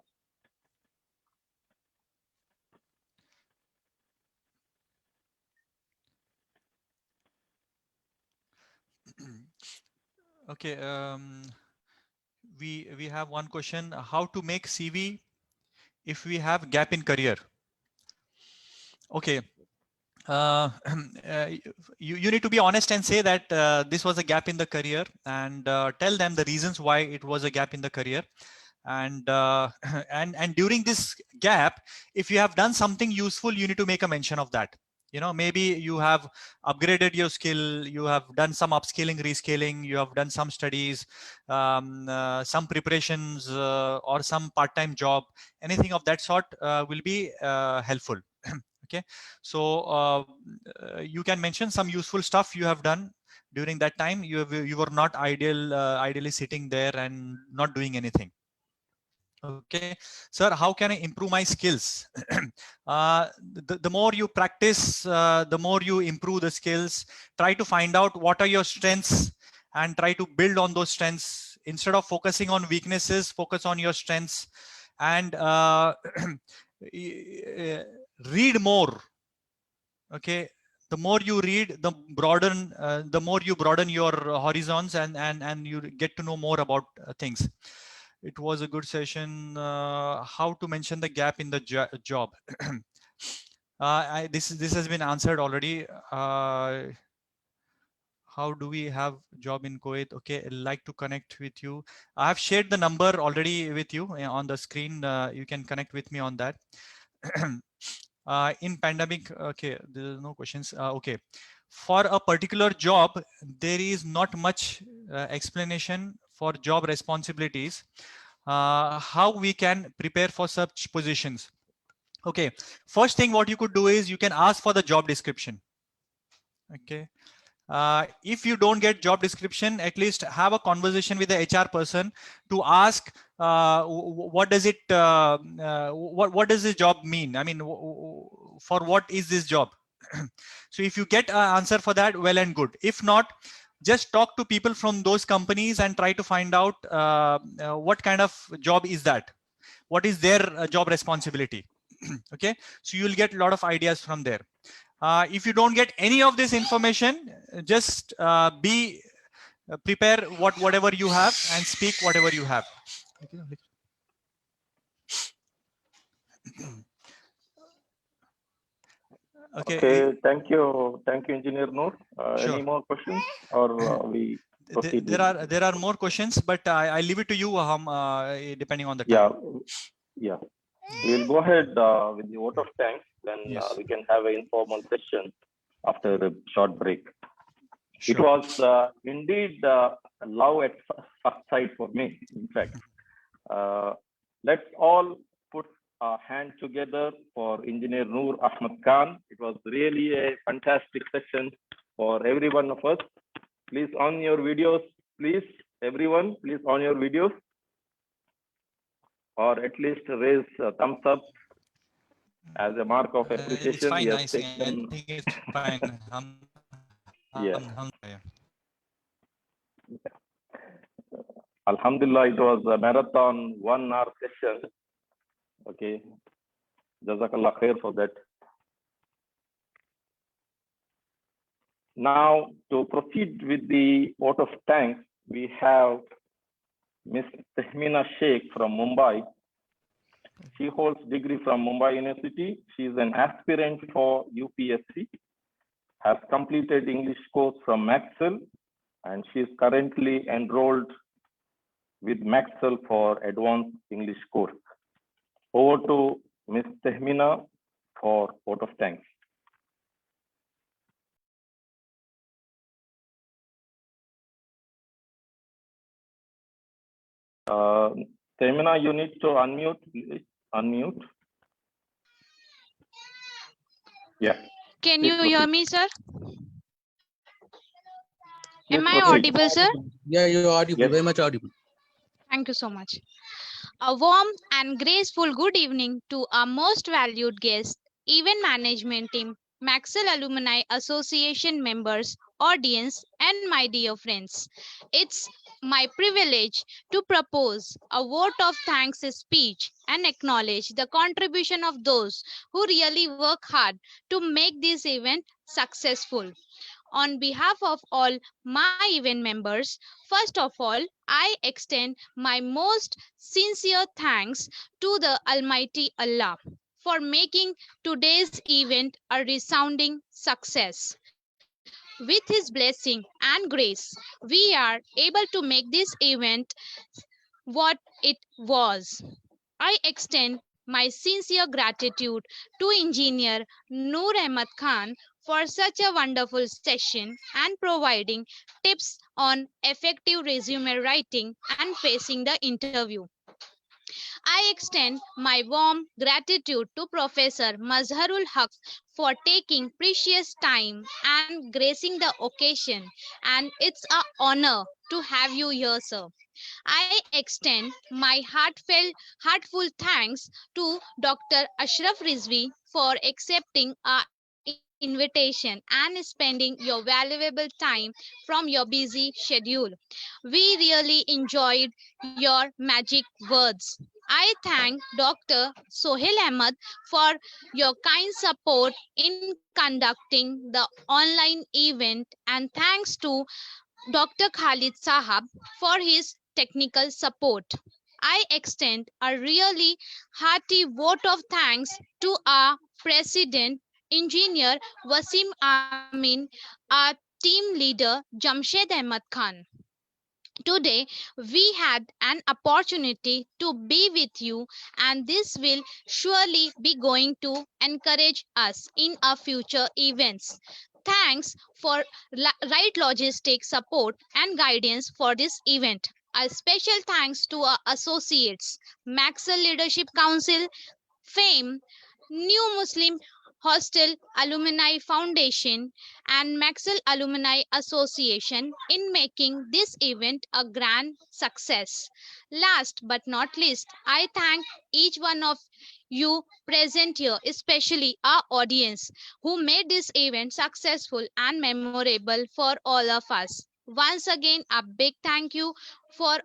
Okay, we have one question: how to make CV if we have gap in career? Okay, you need to be honest and say that this was a gap in the career, and tell them the reasons why it was a gap in the career. And and during this gap, if you have done something useful, you need to make a mention of that. You know, maybe you have upgraded your skill, you have done some upskilling, reskilling, you have done some studies, some preparations, or some part-time job. Anything of that sort will be helpful. Okay, so you can mention some useful stuff you have done during that time. You were not ideally sitting there and not doing anything. Okay, sir, how can I improve my skills? The more you practice, the more you improve the skills. Try to find out what are your strengths and try to build on those strengths. Instead of focusing on weaknesses, focus on your strengths, and read more. Okay, the more you read, the more you broaden your horizons, and you get to know more about things. It was a good session. How to mention the gap in the job? This has been answered already. How do we have job in Kuwait? Okay, I'd like to connect with you. I have shared the number already with you on the screen. You can connect with me on that. In pandemic, okay, there's no questions. Okay, for a particular job, there is not much explanation for job responsibilities. How we can prepare for such positions? Okay, first thing what you could do is you can ask for the job description. Okay, if you don't get job description, at least have a conversation with the HR person to ask what does it what does this job mean? I mean, for what is this job? So if you get an answer for that, well and good. If not, just talk to people from those companies and try to find out what kind of job is that, what is their job responsibility. Okay, so you'll get a lot of ideas from there. If you don't get any of this information, just be prepare whatever you have and speak whatever you have. Okay, thank you, Engineer Noor. Sure. Any more questions, or we proceed? There are more questions, but I leave it to you, depending on the time. Yeah. We'll go ahead with the vote of thanks. Then Yes. we can have an informal session after a short break. Sure. It was indeed love at first sight for me. In fact, let's all put our hand together for Engineer Noor Ahmed Khan. It was really a fantastic session for every one of us. Please on your videos, please, everyone, please on your videos, or at least raise a thumbs up as a mark of appreciation. It's fine. I Taken... think it's fine. Yeah. Alhamdulillah, it was a marathon 1 hour session. Okay. Jazakallah khair for that. Now, to proceed with the vote of thanks, we have Ms. Tehmina Sheikh from Mumbai. She holds degree from Mumbai University. She is an aspirant for UPSC, has completed English course from Maxwell, and she is currently enrolled with Maxwell for advanced English course. Over to Ms. Tehmina for vote of thanks. Tehmina, you need to unmute, please. Unmute. Yeah. Can Please you hear proceed. me, sir? Yes, Am I proceed. audible, sir? Yeah, you're audible, Yes. very much audible. Thank you so much. A warm and graceful good evening to our most valued guest, event management team, Maxwell Alumni Association members, audience, and my dear friends. It's my privilege to propose a vote of thanks speech and acknowledge the contribution of those who really work hard to make this event successful. On behalf of all my event members, first of all, I extend my most sincere thanks to the Almighty Allah for making today's event a resounding success. With His blessing and grace, we are able to make this event what it was. I extend my sincere gratitude to Engineer Noor Ahmed Khan for such a wonderful session and providing tips on effective resume writing and facing the interview. I extend my warm gratitude to Professor Mazharul Haq for taking precious time and gracing the occasion, and it's an honor to have you here, sir. I extend my heartful thanks to Dr. Ashraf Rizvi for accepting our invitation and spending your valuable time from your busy schedule. We really enjoyed your magic words. I thank Dr. Sohail Ahmed for your kind support in conducting the online event, and thanks to Dr. Khalid Sahab for his technical support. I extend a really hearty vote of thanks to our President, Engineer Wasim Amin, our team leader Jamshed Ahmed Khan. Today, we had an opportunity to be with you, and this will surely be going to encourage us in our future events. Thanks for right logistic support and guidance for this event. A special thanks to our associates, Maxwell Leadership Council, FAME, New Muslim Hostel Alumni Foundation, and Maxwell Alumni Association in making this event a grand success. Last but not least, I thank each one of you present here, especially our audience, who made this event successful and memorable for all of us. Once again, a big thank you for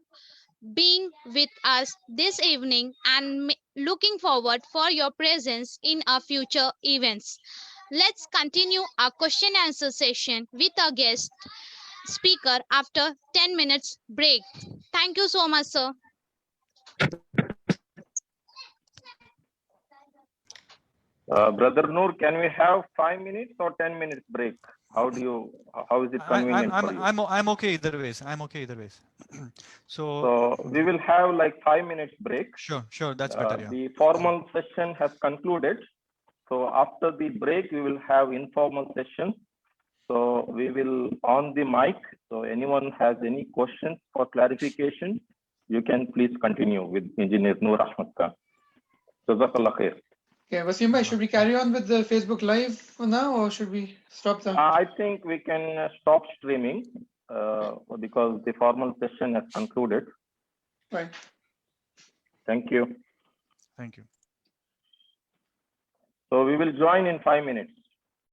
being with us this evening and looking forward for your presence in our future events. Let's continue our question answer session with our guest. speaker after 10 minutes break. Thank you so much, sir. Brother Noor, can we have 5 minutes or 10 minutes break? How is it convenient for you? I'm okay either ways. I'm okay either ways. So we will have like 5 minutes break. Sure, that's better. Yeah. The formal session has concluded. So after the break, we will have informal session. So we will on the mic. So anyone has any questions for clarification, you can please continue with Engineer Noor Ahmad Khan. Jazakallah khair. Okay, Wasim bhai, should we carry on with the Facebook Live for now, or should we stop there? I think we can stop streaming because the formal session has concluded. Right. Thank you. Thank you. So we will join in 5 minutes.